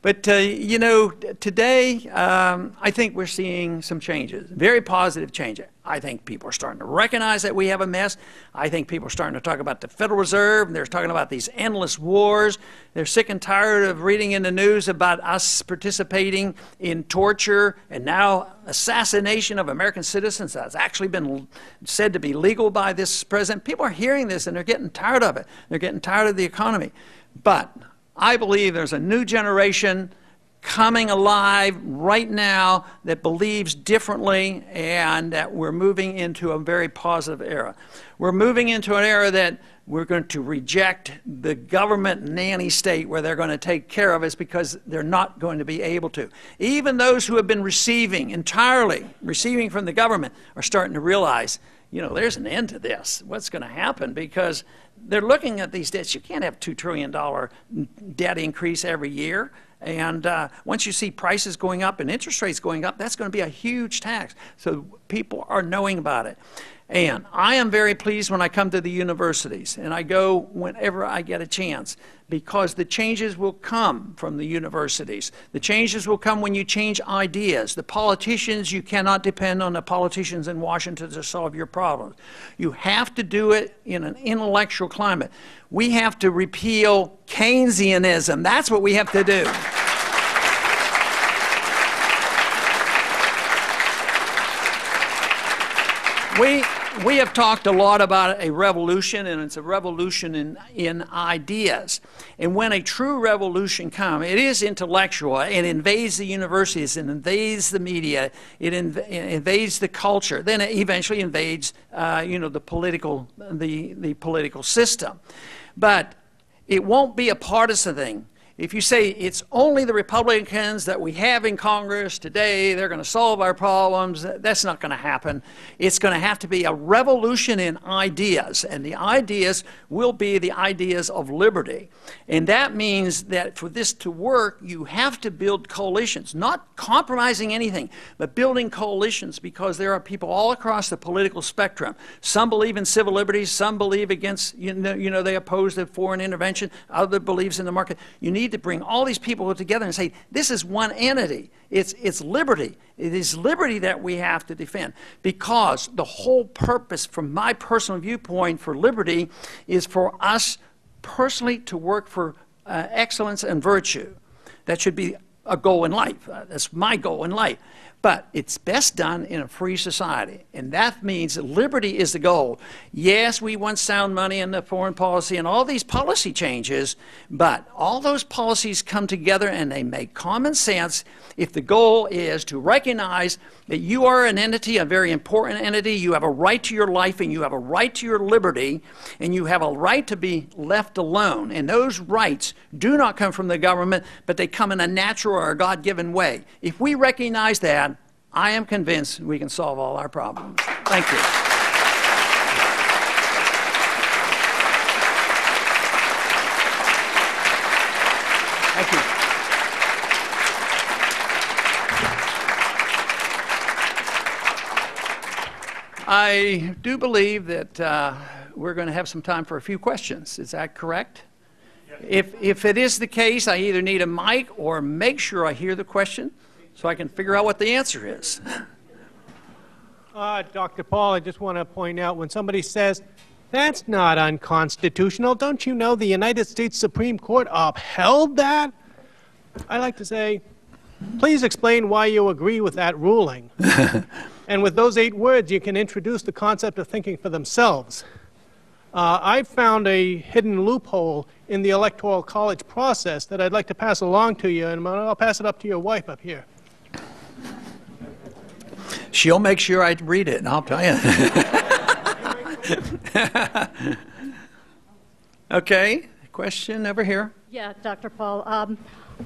But, you know, today, I think we're seeing some changes, very positive changes. I think people are starting to recognize that we have a mess. I think people are starting to talk about the Federal Reserve, and they're talking about these endless wars. They're sick and tired of reading in the news about us participating in torture and now assassination of American citizens. That's actually been said to be legal by this president. People are hearing this, and they're getting tired of it. They're getting tired of the economy. But I believe there's a new generation coming alive right now that believes differently, and that we're moving into a very positive era. We're moving into an era that we're going to reject the government nanny state where they're going to take care of us, because they're not going to be able to. Even those who have been receiving from the government are starting to realize, you know, there's an end to this. What's going to happen? Because they're looking at these debts. You can't have $2 trillion debt increase every year. And once you see prices going up and interest rates going up, that's going to be a huge tax. So people are knowing about it. And I am very pleased when I come to the universities, and I go whenever I get a chance, because the changes will come from the universities. The changes will come when you change ideas. The politicians, you cannot depend on the politicians in Washington to solve your problems. You have to do it in an intellectual climate. We have to repeal Keynesianism. That's what we have to do. We have talked a lot about a revolution, and it's a revolution in ideas. And when a true revolution comes, it is intellectual. It invades the universities, it invades the media, it invades the culture. Then it eventually invades, you know, the political system. But it won't be a partisan thing. If you say it's only the Republicans that we have in Congress today, they're going to solve our problems, that's not going to happen. It's going to have to be a revolution in ideas, and the ideas will be the ideas of liberty. And that means that for this to work, you have to build coalitions, not compromising anything, but building coalitions, because there are people all across the political spectrum. Some believe in civil liberties, some believe against, you know, they oppose the foreign intervention, other believes in the market. You need to bring all these people together and say, this is one entity. It's liberty. It is liberty that we have to defend, because the whole purpose, from my personal viewpoint, for liberty is for us personally to work for excellence and virtue. That should be a goal in life. That's my goal in life. But it's best done in a free society, and that means that liberty is the goal. Yes, we want sound money in the foreign policy and all these policy changes, but all those policies come together and they make common sense if the goal is to recognize that you are an entity, a very important entity. You have a right to your life and you have a right to your liberty, and you have a right to be left alone. And those rights do not come from the government, but they come in a natural or a God-given way. If we recognize that, I am convinced we can solve all our problems. Thank you. Thank you. I do believe that we're going to have some time for a few questions. Is that correct? Yes. If it is the case, I either need a mic or make sure I hear the question so I can figure out what the answer is. Dr. Paul, I just want to point out, when somebody says, that's not unconstitutional, don't you know the United States Supreme Court upheld that? I like to say, please explain why you agree with that ruling. And with those 8 words, you can introduce the concept of thinking for themselves. I've found a hidden loophole in the Electoral College process that I'd like to pass along to you, and I'll pass it up to your wife up here. She'll make sure I read it, and I'll tell you. Okay, question over here. Yeah, Dr. Paul.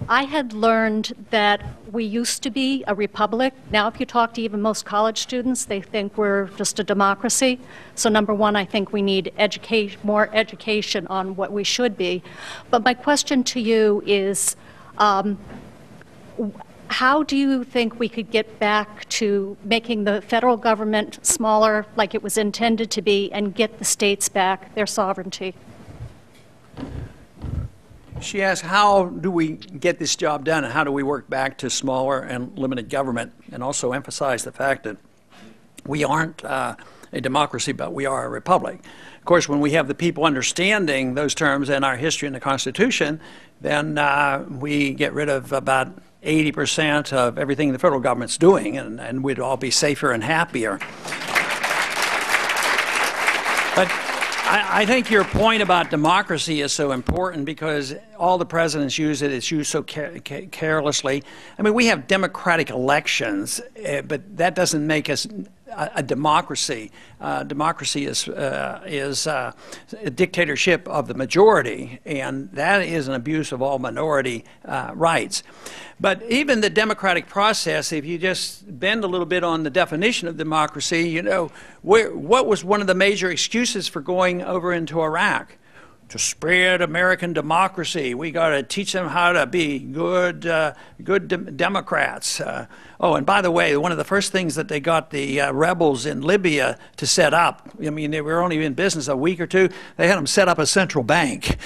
I had learned that we used to be a republic. Now, if you talk to even most college students, they think we're just a democracy. So number one, I think we need more education on what we should be. But my question to you is, how do you think we could get back to making the federal government smaller like it was intended to be and get the states back their sovereignty? She asked, how do we get this job done, and how do we work back to smaller and limited government, and also emphasize the fact that we aren't a democracy, but we are a republic. Of course, when we have the people understanding those terms in our history and the Constitution, then we get rid of about 80% of everything the federal government's doing, and we'd all be safer and happier. But I think your point about democracy is so important because all the presidents use it. It's used so carelessly. I mean, we have democratic elections, but that doesn't make us a democracy. Democracy is a dictatorship of the majority, and that is an abuse of all minority rights. But even the democratic process, if you just bend a little bit on the definition of democracy, you know, what was one of the major excuses for going over into Iraq? To spread American democracy. We got to teach them how to be good Democrats. Oh, and by the way, one of the first things that they got the rebels in Libya to set up, I mean, they were only in business a week or two, they had them set up a central bank.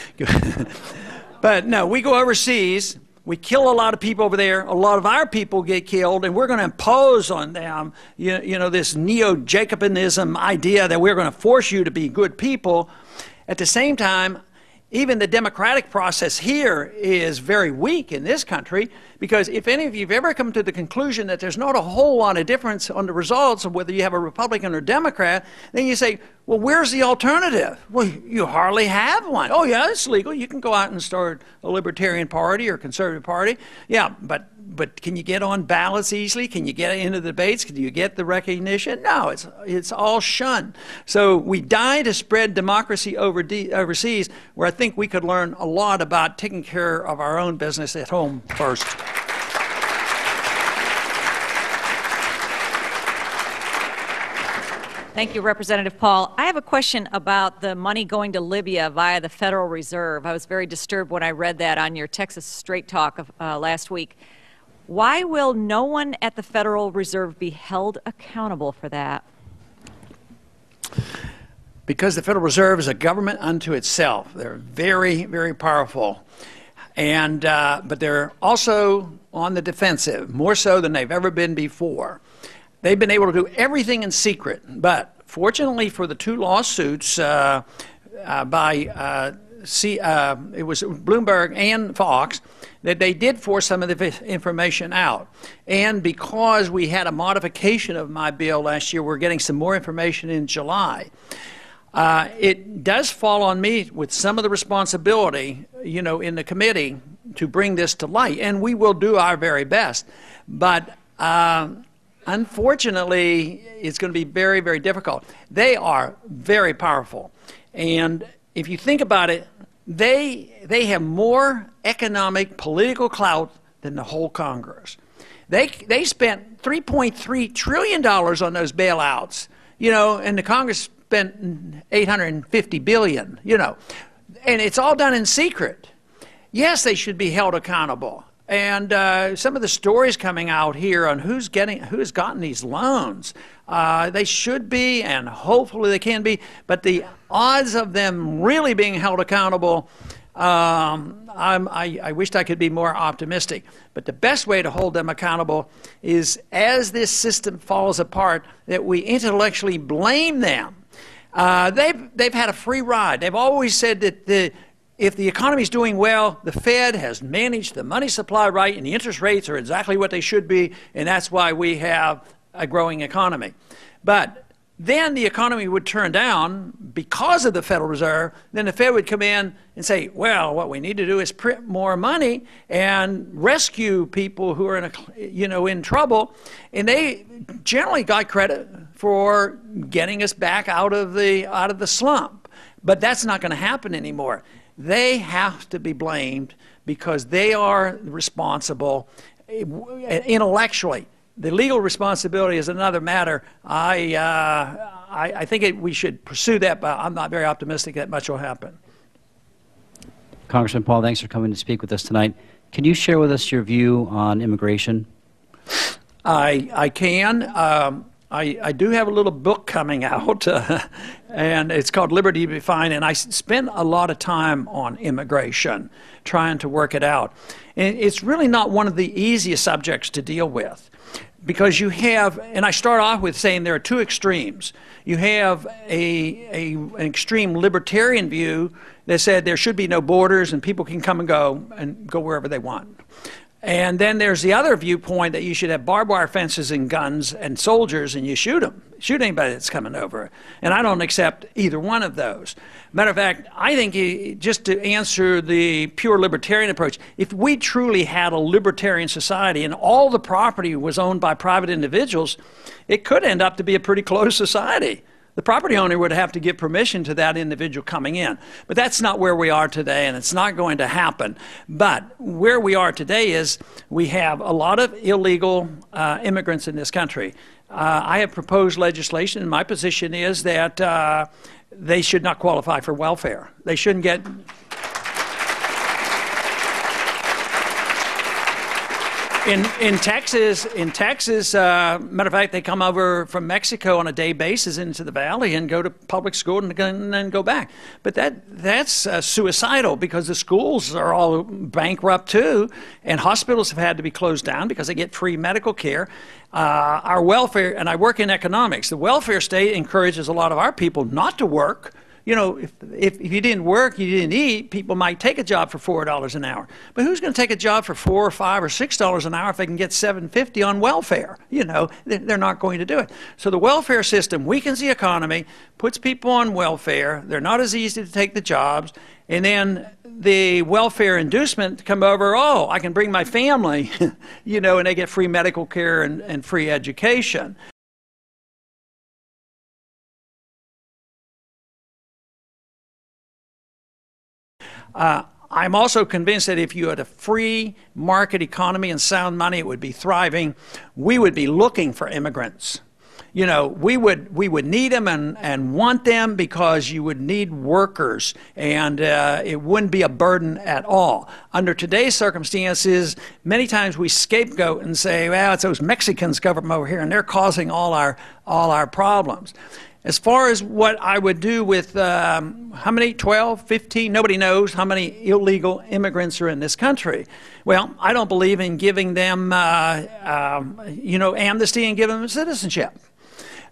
But no, we go overseas. We kill a lot of people over there. A lot of our people get killed, and we're going to impose on them, you know, this neo-Jacobinism idea that we're going to force you to be good people. At the same time, even the democratic process here is very weak in this country, because if any of you have ever come to the conclusion that there's not a whole lot of difference on the results of whether you have a Republican or Democrat, then you say, well, where's the alternative? Well, you hardly have one. Oh, yeah, it's legal. You can go out and start a Libertarian Party or Conservative Party. Yeah, but can you get on ballots easily? Can you get into the debates? Can you get the recognition? No, it's all shunned. So we die to spread democracy overseas, where I think we could learn a lot about taking care of our own business at home first. Thank you, Representative Paul. I have a question about the money going to Libya via the Federal Reserve. I was very disturbed when I read that on your Texas Straight Talk of, last week. Why will no one at the Federal Reserve be held accountable for that? Because the Federal Reserve is a government unto itself. They're very, very powerful. And, but they're also on the defensive, more so than they've ever been before. They've been able to do everything in secret, but fortunately for the 2 lawsuits by it was Bloomberg and Fox, that they did force some of the information out. And because we had a modification of my bill last year, we're getting some more information in July. It does fall on me with some of the responsibility, in the committee to bring this to light, and we will do our very best. But unfortunately, it's going to be very, very difficult. They are very powerful. And if you think about it, they have more economic, political clout than the whole Congress. They spent $3.3 trillion on those bailouts, and the Congress spent $850 billion, and it's all done in secret. Yes, they should be held accountable. And some of the stories coming out here on who's gotten these loans, they should be, and hopefully they can be, but the odds of them really being held accountable, I wished I could be more optimistic. But the best way to hold them accountable is, as this system falls apart, that we intellectually blame them. They've had a free ride. They've always said that if the economy is doing well, the Fed has managed the money supply right, and the interest rates are exactly what they should be, and that's why we have a growing economy. But then the economy would turn down because of the Federal Reserve. Then the Fed would come in and say, well, what we need to do is print more money and rescue people who are in trouble. And they generally got credit for getting us back out of the slump. But that's not going to happen anymore. They have to be blamed because they are responsible intellectually. The legal responsibility is another matter. I think we should pursue that, but I'm not very optimistic that much will happen. Congressman Paul, thanks for coming to speak with us tonight. Can you share with us your view on immigration? I can. I do have a little book coming out, and it's called Liberty to be Defined, and I spend a lot of time on immigration, trying to work it out. And it's really not one of the easiest subjects to deal with, because you have, and I start off with saying there are two extremes. You have an extreme libertarian view that said there should be no borders and people can come and go wherever they want. And then there's the other viewpoint that you should have barbed wire fences and guns and soldiers, and you shoot them. Shoot anybody that's coming over. And I don't accept either one of those. Matter of fact, I think, just to answer the pure libertarian approach, if we truly had a libertarian society and all the property was owned by private individuals, it could end up to be a pretty closed society. The property owner would have to give permission to that individual coming in. But that's not where we are today, and it's not going to happen. But where we are today is we have a lot of illegal immigrants in this country. I have proposed legislation, and my position is that they should not qualify for welfare. They shouldn't get... In Texas, matter of fact, they come over from Mexico on a day basis into the valley and go to public school and then go back. But that's suicidal, because the schools are all bankrupt too, and hospitals have had to be closed down because they get free medical care. Our welfare, and I work in economics, the welfare state encourages a lot of our people not to work. If you didn't work, you didn't eat, people might take a job for $4 an hour. But who's going to take a job for $4 or $5 or $6 an hour if they can get $7.50 on welfare? They're not going to do it. So the welfare system weakens the economy, puts people on welfare. They're not as easy to take the jobs. And then the welfare inducement to come over, oh, I can bring my family, and they get free medical care and free education. I'm also convinced that if you had a free market economy and sound money, it would be thriving. We would be looking for immigrants. We would need them and want them, because you would need workers, and it wouldn't be a burden at all. Under today's circumstances, many times we scapegoat and say, well, it's those Mexicans coming from over here, and they're causing all our problems. As far as what I would do with how many, 12, 15, nobody knows how many illegal immigrants are in this country. Well, I don't believe in giving them, amnesty and giving them citizenship.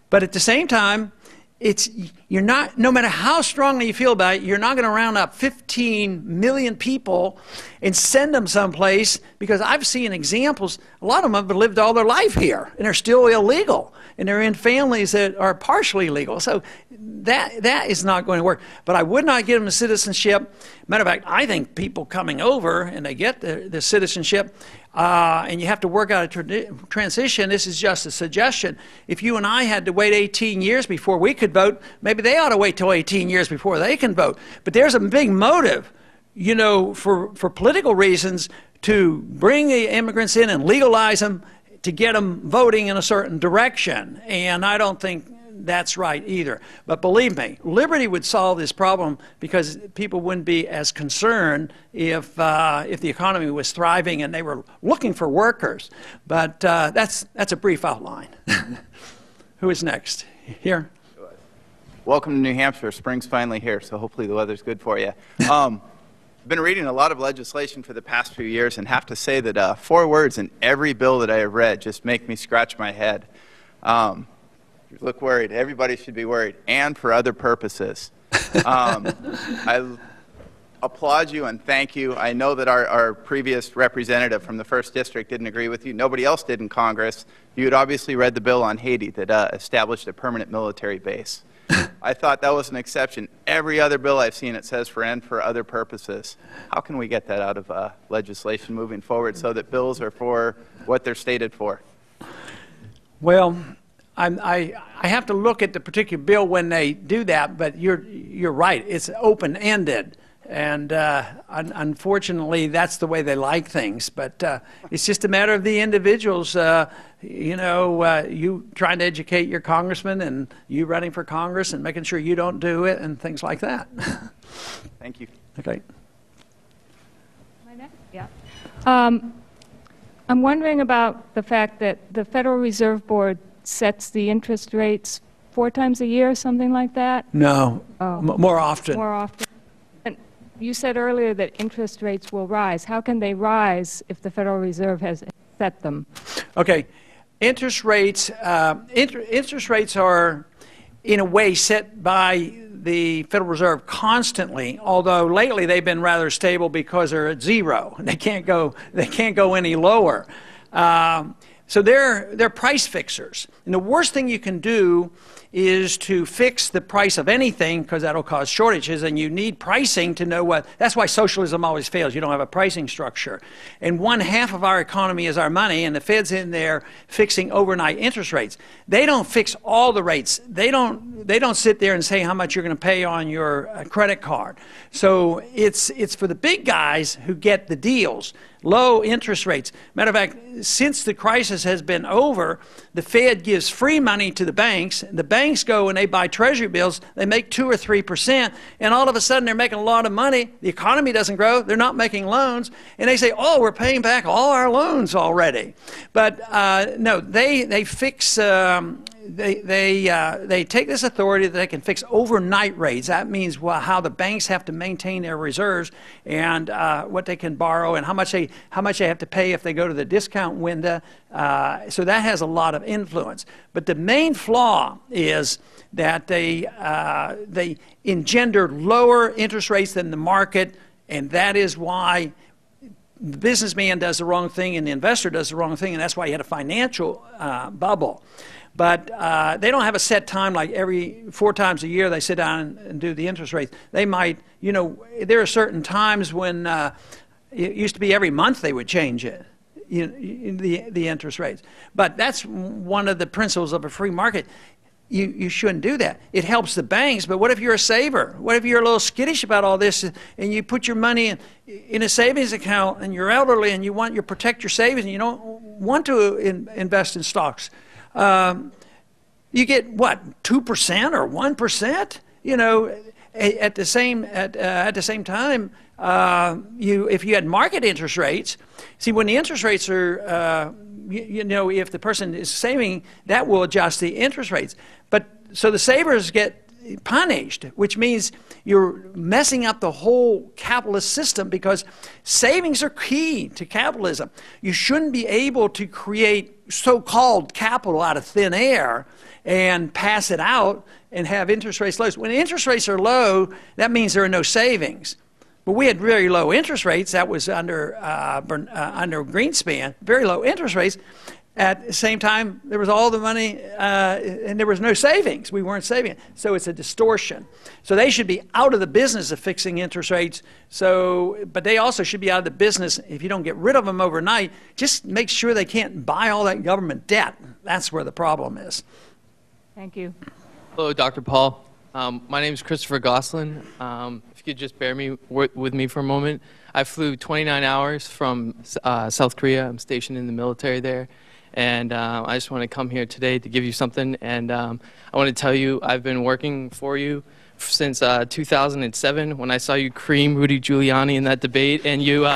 But at the same time, it's, you're not, no matter how strongly you feel about it, you're not going to round up 15 million people and send them someplace, because I've seen examples. A lot of them have lived all their life here and they're still illegal, and they're in families that are partially legal. So that is not going to work. But I would not give them citizenship. Matter of fact, I think people coming over and they get the citizenship, and you have to work out a transition. This is just a suggestion. If you and I had to wait 18 years before we could vote, maybe they ought to wait till 18 years before they can vote. But there's a big motive, you know, for political reasons, to bring the immigrants in and legalize them, to get them voting in a certain direction. And I don't think that's right either. But believe me, liberty would solve this problem, because people wouldn't be as concerned if the economy was thriving and they were looking for workers. But that's a brief outline. Who is next? Here. Welcome to New Hampshire. Spring's finally here, so hopefully the weather's good for you. I've been reading a lot of legislation for the past few years, and have to say that 4 words in every bill that I have read just make me scratch my head. You look worried. Everybody should be worried. And for other purposes. I applaud you and thank you. I know that our previous representative from the 1st District didn't agree with you. Nobody else did in Congress. You had obviously read the bill on Haiti that established a permanent military base. I thought that was an exception. Every other bill I've seen, it says for and for other purposes. How can we get that out of legislation moving forward so that bills are for what they're stated for? Well, I have to look at the particular bill when they do that, but you're right. It's open-ended, and unfortunately, that's the way they like things. But it's just a matter of the individuals. You know, you trying to educate your congressman, and you running for Congress, and making sure you don't do it, and things like that. Thank you. Okay. My next? Yeah. I'm wondering about the fact that the Federal Reserve Board sets the interest rates 4 times a year, something like that? No, Oh. more often. More often. And you said earlier that interest rates will rise. How can they rise if the Federal Reserve has set them? Okay, interest rates. Interest rates are, in a way, set by the Federal Reserve constantly. Although lately they've been rather stable because they're at 0. They can't go any lower. So they're price fixers. And the worst thing you can do is to fix the price of anything, because that'll cause shortages, and you need pricing to know what. That's why socialism always fails. You don't have a pricing structure. And 1/2 of our economy is our money, and the Fed's in there fixing overnight interest rates. They don't fix all the rates. They don't sit there and say how much you're going to pay on your credit card. So it's for the big guys who get the deals. Low interest rates. Matter of fact, since the crisis has been over, the Fed gives free money to the banks. The banks go and they buy treasury bills. They make 2 or 3%, and all of a sudden they're making a lot of money. The economy doesn't grow. They're not making loans, and they say, "Oh, we're paying back all our loans already." But no, they fix. They take this authority that they can fix overnight rates. That means how the banks have to maintain their reserves, and what they can borrow, and how much they have to pay if they go to the discount window. So that has a lot of influence. But the main flaw is that they engender lower interest rates than the market, and that is why the businessman does the wrong thing and the investor does the wrong thing, and that's why you had a financial bubble. But they don't have a set time, like every 4 times a year they sit down and do the interest rates. They might, you know, there are certain times when it used to be every month they would change it, the interest rates. But that's one of the principles of a free market. You shouldn't do that. It helps the banks, but what if you're a saver? What if you're a little skittish about all this and you put your money in a savings account and you're elderly and you protect your savings and you don't want to invest in stocks? You get what, 2% or 1%? You know, at the same time, if you had market interest rates, see, when the interest rates are, you know, if the person is saving, that will adjust the interest rates. But so the savers get punished, which means you're messing up the whole capitalist system, because savings are key to capitalism. You shouldn't be able to create so-called capital out of thin air and pass it out and have interest rates low. When interest rates are low, that means there are no savings. But we had very low interest rates. That was under Greenspan, very low interest rates. At the same time, there was all the money and there was no savings. We weren't saving it. So it's a distortion. So they should be out of the business of fixing interest rates. But they also should be out of the business, if you don't get rid of them overnight, just make sure they can't buy all that government debt. That's where the problem is. Thank you. Hello, Dr. Paul. My name is Christopher Goslin. If you could just bear with me for a moment. I flew 29 hours from South Korea. I'm stationed in the military there. And I just want to come here today to give you something. And I want to tell you, I've been working for you since 2007 when I saw you cream Rudy Giuliani in that debate. And you...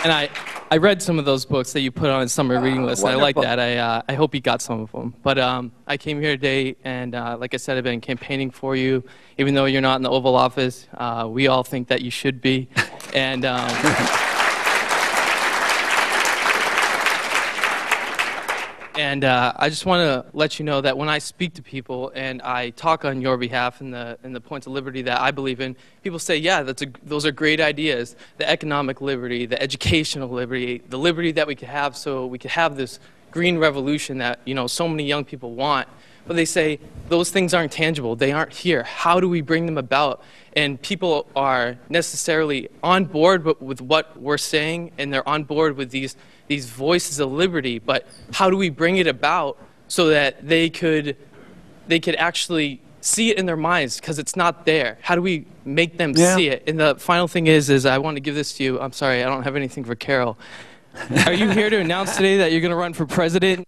And I read some of those books that you put on a summer reading list, and I like that. I hope you got some of them. But I came here today, and like I said, I've been campaigning for you. Even though you're not in the Oval Office, we all think that you should be. And I just want to let you know that when I speak to people and I talk on your behalf in the points of liberty that I believe in, people say, yeah, those are great ideas. The economic liberty, the educational liberty, the liberty that we could have so we could have this green revolution that, you know, so many young people want. But they say those things aren't tangible. They aren't here. How do we bring them about? And people are necessarily on board with what we're saying, and they're on board with these voices of liberty. But how do we bring it about so that they could actually see it in their minds, because it's not there? How do we make them see it? And the final thing is I want to give this to you. I'm sorry, I don't have anything for Carol. Are you here to announce today that you're going to run for president?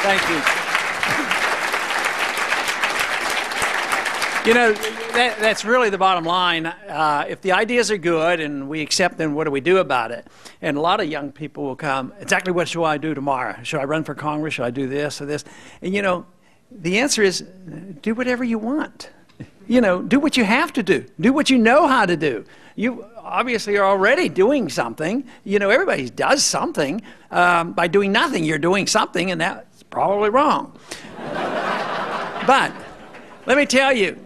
Thank you. You know, that's really the bottom line. If the ideas are good and we accept them, what do we do about it? And a lot of young people will come, exactly what should I do tomorrow? Should I run for Congress? Should I do this or this? And, you know, the answer is do whatever you want. You know, do what you have to do. Do what you know how to do. You obviously are already doing something. You know, everybody does something. By doing nothing, you're doing something, and that's probably wrong. But let me tell you,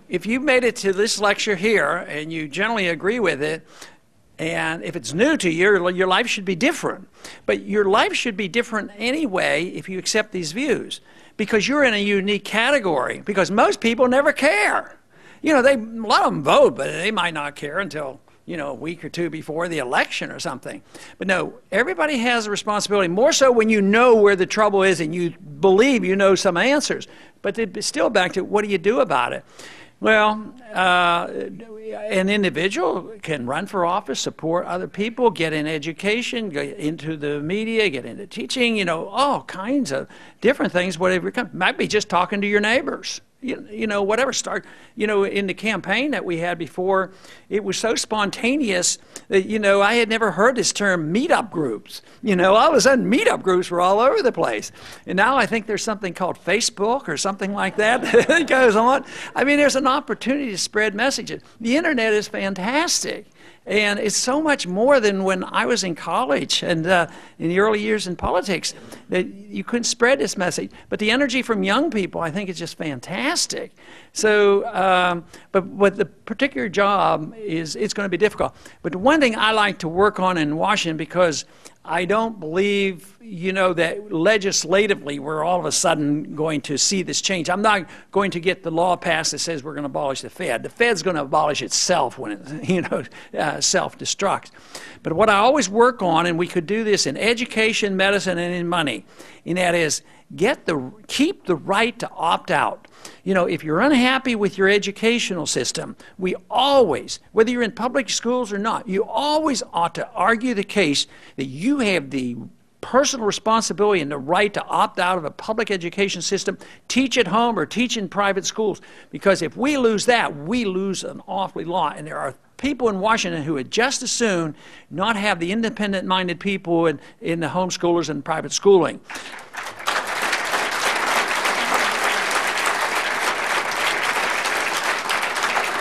if you made it to this lecture here and you generally agree with it, and if it's new to you, your life should be different. But your life should be different anyway if you accept these views, because you're in a unique category, because most people never care. You know, a lot of them vote, but they might not care until, you know, a week or two before the election or something. But no, everybody has a responsibility, more so when you know where the trouble is and you believe you know some answers. But it's still back to, what do you do about it? Well, an individual can run for office, support other people, get in education, get into the media, get into teaching, you know, all kinds of different things, whatever it comes. Might be just talking to your neighbors. You know, whatever. Start, you know, in the campaign that we had before, it was so spontaneous that, you know, I had never heard this term meetup groups. You know, all of a sudden meetup groups were all over the place. And now I think there's something called Facebook or something like that that goes on. I mean, there's an opportunity to spread messages. The internet is fantastic. And it's so much more than when I was in college and in the early years in politics, that you couldn't spread this message. But the energy from young people, I think, is just fantastic. So, but the particular job it's going to be difficult. But the one thing I like to work on in Washington, because I don't believe, you know, that legislatively we're all of a sudden going to see this change. I'm not going to get the law passed that says we're going to abolish the Fed. The Fed's going to abolish itself when it, you know, self-destructs. But what I always work on, and we could do this in education, medicine, and in money, and that is keep the right to opt out. You know, if you're unhappy with your educational system, we always, whether you're in public schools or not, you always ought to argue the case that you have the personal responsibility and the right to opt out of a public education system, teach at home or teach in private schools. Because if we lose that, we lose an awfully lot. And there are people in Washington who would just as soon not have the independent-minded people in the homeschoolers and private schooling.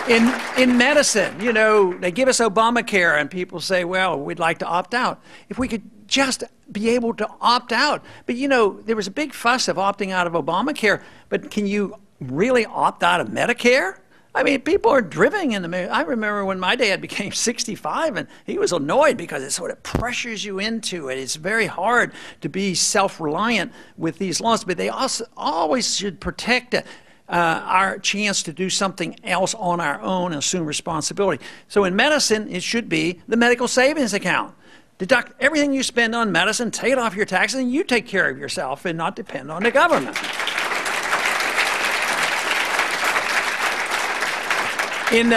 In medicine, you know, they give us Obamacare and people say, well, we'd like to opt out. If we could just be able to opt out. But, you know, there was a big fuss of opting out of Obamacare, but can you really opt out of Medicare? I mean, people are driven in the... I remember when my dad became 65 and he was annoyed because it sort of pressures you into it. It's very hard to be self-reliant with these laws, but they also always should protect our chance to do something else on our own and assume responsibility. So in medicine, it should be the medical savings account. Deduct everything you spend on medicine, take it off your taxes, and you take care of yourself and not depend on the government. In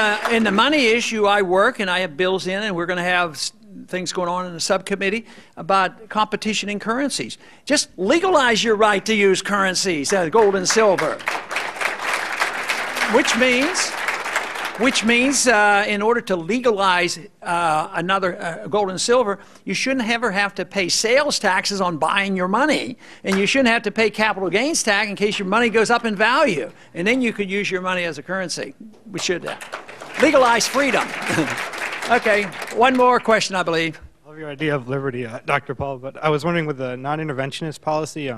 the money issue, I work, and I have bills in, and we're going to have things going on in the subcommittee about competition in currencies. Just legalize your right to use currencies, gold and silver. Which means in order to legalize another gold and silver, you shouldn't ever have to pay sales taxes on buying your money, and you shouldn't have to pay capital gains tax in case your money goes up in value, and then you could use your money as a currency. We should legalize freedom. Okay, one more question, I believe. I love your idea of liberty, Dr. Paul, but I was wondering with the non-interventionist policy,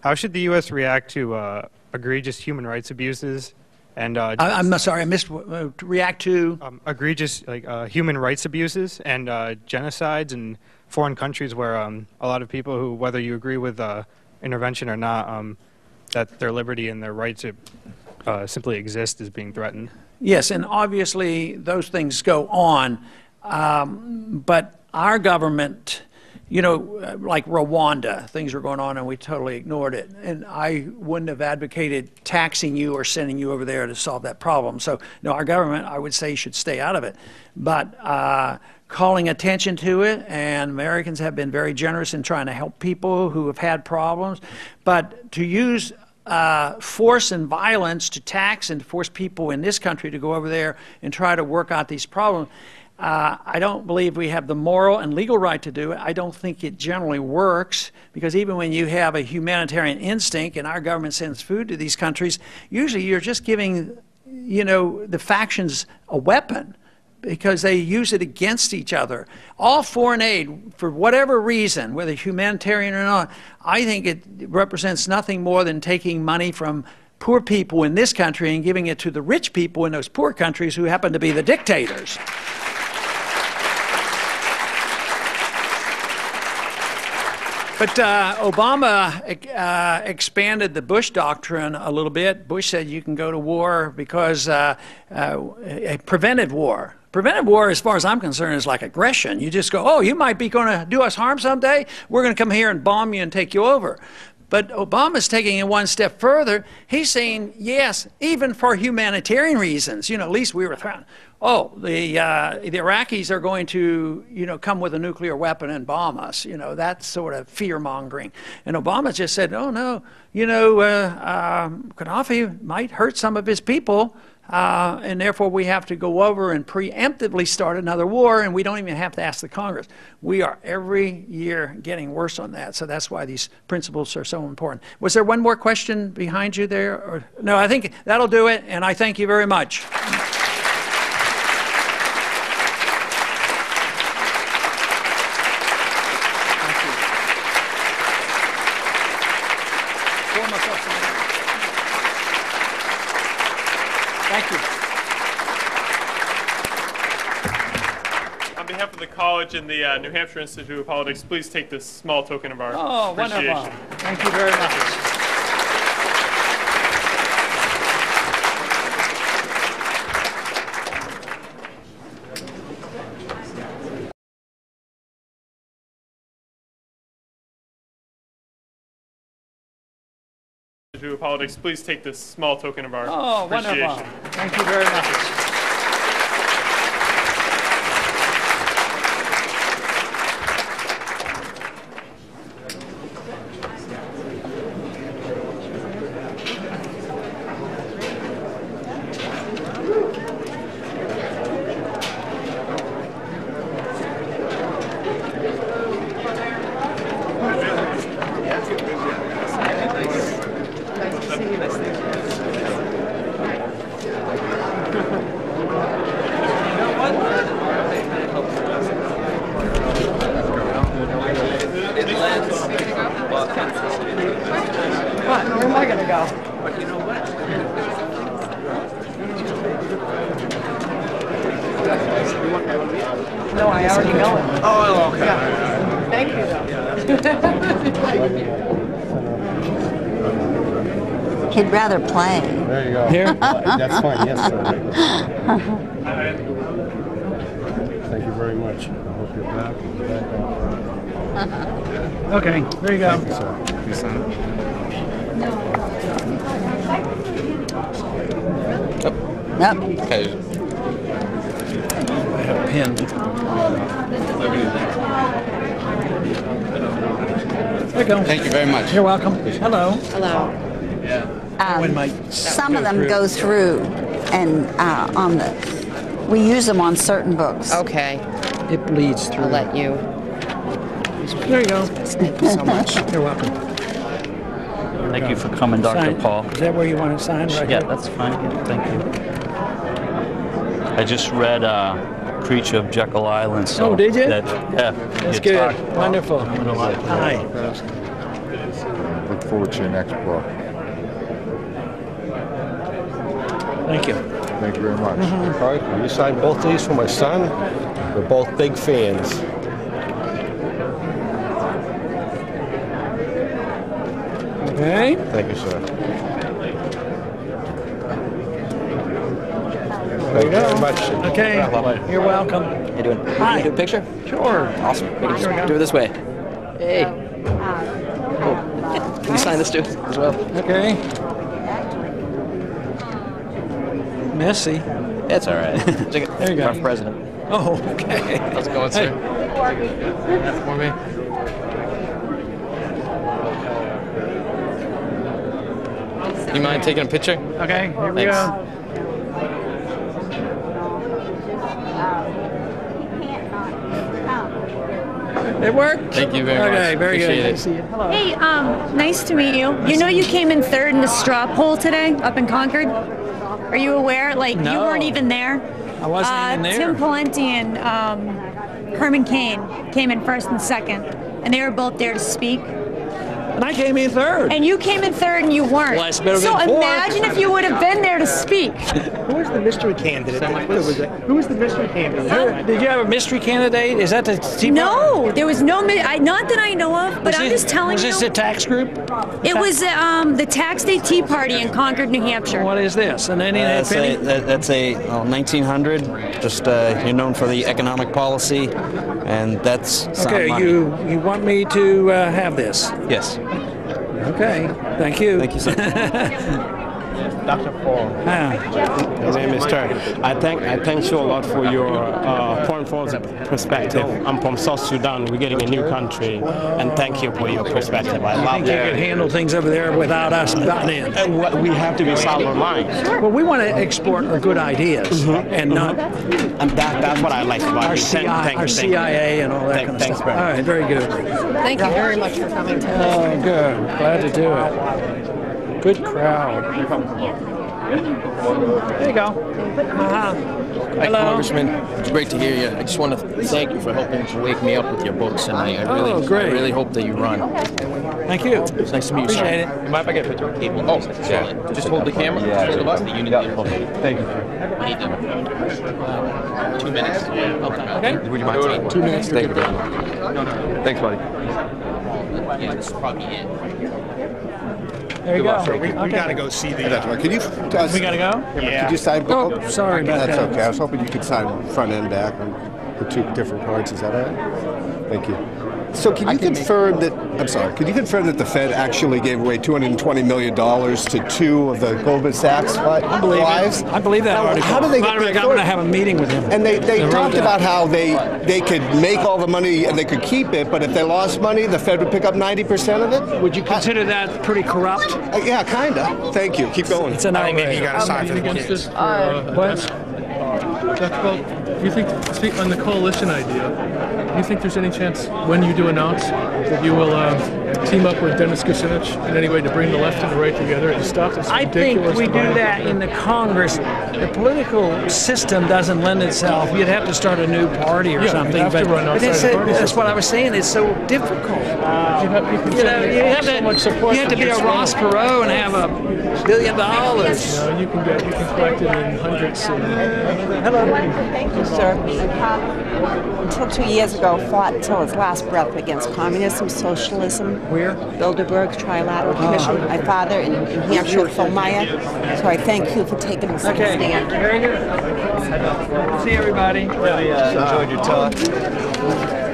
how should the U.S. react to egregious human rights abuses? And I'm sorry, I missed react to egregious human rights abuses and genocides in foreign countries where a lot of people who, whether you agree with intervention or not, that their liberty and their right to simply exist is being threatened. Yes, and obviously those things go on, but our government, you know, like Rwanda, things were going on and we totally ignored it. And I wouldn't have advocated taxing you or sending you over there to solve that problem. So, no, our government, I would say, should stay out of it. But calling attention to it, and Americans have been very generous in trying to help people who have had problems. But to use force and violence to tax and to force people in this country to go over there and try to work out these problems, I don't believe we have the moral and legal right to do it. I don't think it generally works, because even when you have a humanitarian instinct and our government sends food to these countries, usually you're just giving, you know, the factions a weapon because they use it against each other. All foreign aid, for whatever reason, whether humanitarian or not, I think it represents nothing more than taking money from poor people in this country and giving it to the rich people in those poor countries who happen to be the dictators. But Obama expanded the Bush doctrine a little bit. Bush said you can go to war because a preventive war. Preventive war, as far as I'm concerned, is like aggression. You just go, oh, you might be going to do us harm someday. We're going to come here and bomb you and take you over. But Obama's taking it one step further. He's saying, yes, even for humanitarian reasons, you know, at least we were threatened. Oh, the Iraqis are going to, you know, come with a nuclear weapon and bomb us. You know, that's sort of fear-mongering. And Obama just said, oh, no, you know, Gaddafi might hurt some of his people, and therefore we have to go over and preemptively start another war, and we don't even have to ask the Congress. We are every year getting worse on that, so that's why these principles are so important. Was there one more question behind you there? Or, no, I think that'll do it, and I thank you very much. College and the New Hampshire Institute of Politics, please take this small token of our appreciation. Wonderful. Thank you very much. Institute of Politics, please take this small token of our appreciation. Wonderful. Thank you very much. No, I already know it. Oh, okay. Yeah. Thank you, though. He'd rather play. There you go. Here? That's fine, yes, sir. Thank you very much. I hope you're back. Okay, there you go. Thank you, sir. You sign it? Yep. Okay. I have a pen. There you go. Thank you very much. You're welcome. Hello. Hello. Some of them go through and we use them on certain books. Okay. It bleeds through. I'll let you. There you go. Thank you so much. You're welcome. Thank you for coming, Dr. Sign. Paul. Is that where you want to sign? Right Yeah, here? that's fine. Yeah, thank you. I just read Creature of Jekyll Island. So Oh, did you? Yeah. That's good. Wonderful. Hi. Look forward to your next book. Thank you. Thank you very much. Okay. Will you sign both these for my son? We're both big fans. Okay. Thank you, sir. Thank you very much. Okay. You're welcome. How you doing? Hi. You do a picture? Sure. Awesome. We can just do it this way. Hey. Cool. Can you sign this too as well? Okay. Messy. It's all right. There you go. Our president. Oh, okay. How's it going, sir? That's for me. Do you mind taking a picture? Okay, here we Thanks. go. It worked? Thank you very much. Okay, very Appreciate good. it. See you. Hello. Hey, nice to meet you. You know you came in third in the straw poll today up in Concord? Are you aware? Like, you No. weren't even there? I wasn't even there. Tim Pawlenty and Herman Cain came in first and second, and they were both there to speak. And I came in third. And you came in third and you weren't. Well, I better so been fourth. imagine if you would have been there to speak. Who was the mystery candidate? Who was the mystery candidate? Did you have a mystery candidate? Is that the Tea Party? No, there was no, not that I know of, but I'm just telling you. Was this a tax group? It was the Tax Day Tea Party in Concord, New Hampshire. What is this? An any That's penny? that's a 1900. Just you're known for the economic policy, and that's sound Okay, money. you want me to have this? Yes. Okay, thank you. Thank you, sir. Dr. Paul. Ah, My name is Terry. I thank you a lot for your foreign policy perspective. I'm from South Sudan. We're getting a new country, and thank you for your perspective. I I love think you could that. handle things over there without us butting in. We have to be sovereign. Well, we want to export our good ideas and not And that's what I like about our, you. our CIA and all that kind of Thanks stuff. very All right, very good. Thank you very much for coming today. Oh, good. Glad to do it. Good crowd. There you go. Hi, Hello. Congressman. It's great to hear you. I just want to thank you for helping to wake me up with your books, and I really hope that you run. Thank you. It's nice to meet you, sir. Appreciate it. You mind if I get a picture? Oh, yeah. Just hold the camera. Hold the button. You need to Thank you. 2 minutes. Okay. Would you mind? 2 minutes. Thank you. Thanks, buddy. Yeah, this is probably it. There you go. We gotta go see the. That's right. Could you? We gotta go? Yeah. Could you sign? Oh, sorry about That's that. okay. I was hoping you could sign front and back on the two different cards. Is that all right? Thank you. So can you confirm that? I'm sorry. Could you confirm that the Fed actually gave away $220 million to two of the Goldman Sachs wives? I believe that Now, article. how do they Matter of get fact, I'm going to have a meeting with him. And they wrote talked that. about how they could make all the money and they could keep it, but if they lost money, the Fed would pick up 90% of it? Would you consider that pretty corrupt? Yeah, kind of. Thank you. Keep going. It's an I think maybe you outrage. gotta sign for the kids. What? Dr. Paul, do you think, on the coalition idea, do you think there's any chance when you do announce that you will team up with Dennis Kucinich in any way to bring the left and the right together and stop this I think ridiculous we do divide? that in the Congress. The political system doesn't lend itself. You'd have to start a new party or Yeah, something. you'd have to run outside the party that's system. what I was saying. It's so difficult. You can You have so much support to be a against Ross Trump. Perot and have a $1 billion. No, you can collect it in hundreds. Hello. Thank you, sir. Until 2 years ago, fought until his last breath against communism, socialism. Where? Bilderberg Trilateral Commission. My father in New Hampshire, Phil Meyer. So I thank you for taking the same stand. Very good. See everybody. Really enjoyed your talk.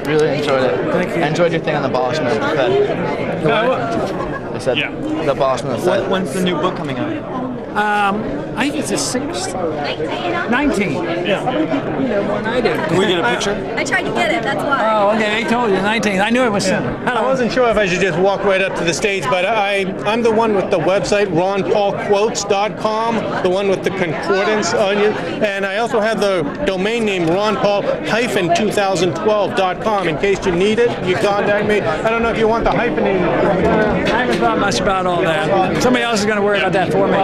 Really enjoyed it. Thank you. I enjoyed your thing on the abolishment of the Fed. I said the abolishment of the Fed. When's the new book coming out? I think it's the 6th. 19. Yeah. How many people you know more than I do? Can we get a picture? I tried to get it, that's why. Oh, okay. I told you, 19. I knew it was. I wasn't sure if I should just walk right up to the stage, but I'm the one with the website, ronpaulquotes.com, the one with the concordance on you. And I also have the domain name, ronpaul-2012.com. In case you need it, you contact me. I don't know if you want the hyphenated. I haven't thought much about all that. Somebody else is going to worry about that for me.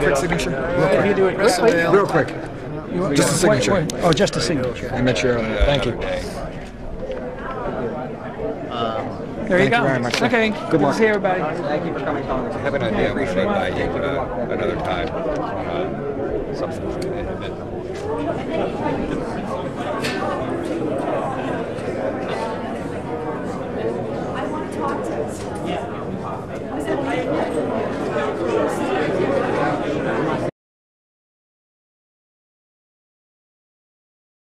Quick signature. If you do it quickly. Real quick. Just a signature. Oh, just a signature. I met you earlier. Thank you. There you go. Thank you very much, sir. Okay. Good luck. See everybody. Thank you for coming. I have an idea we should invite you another time on something.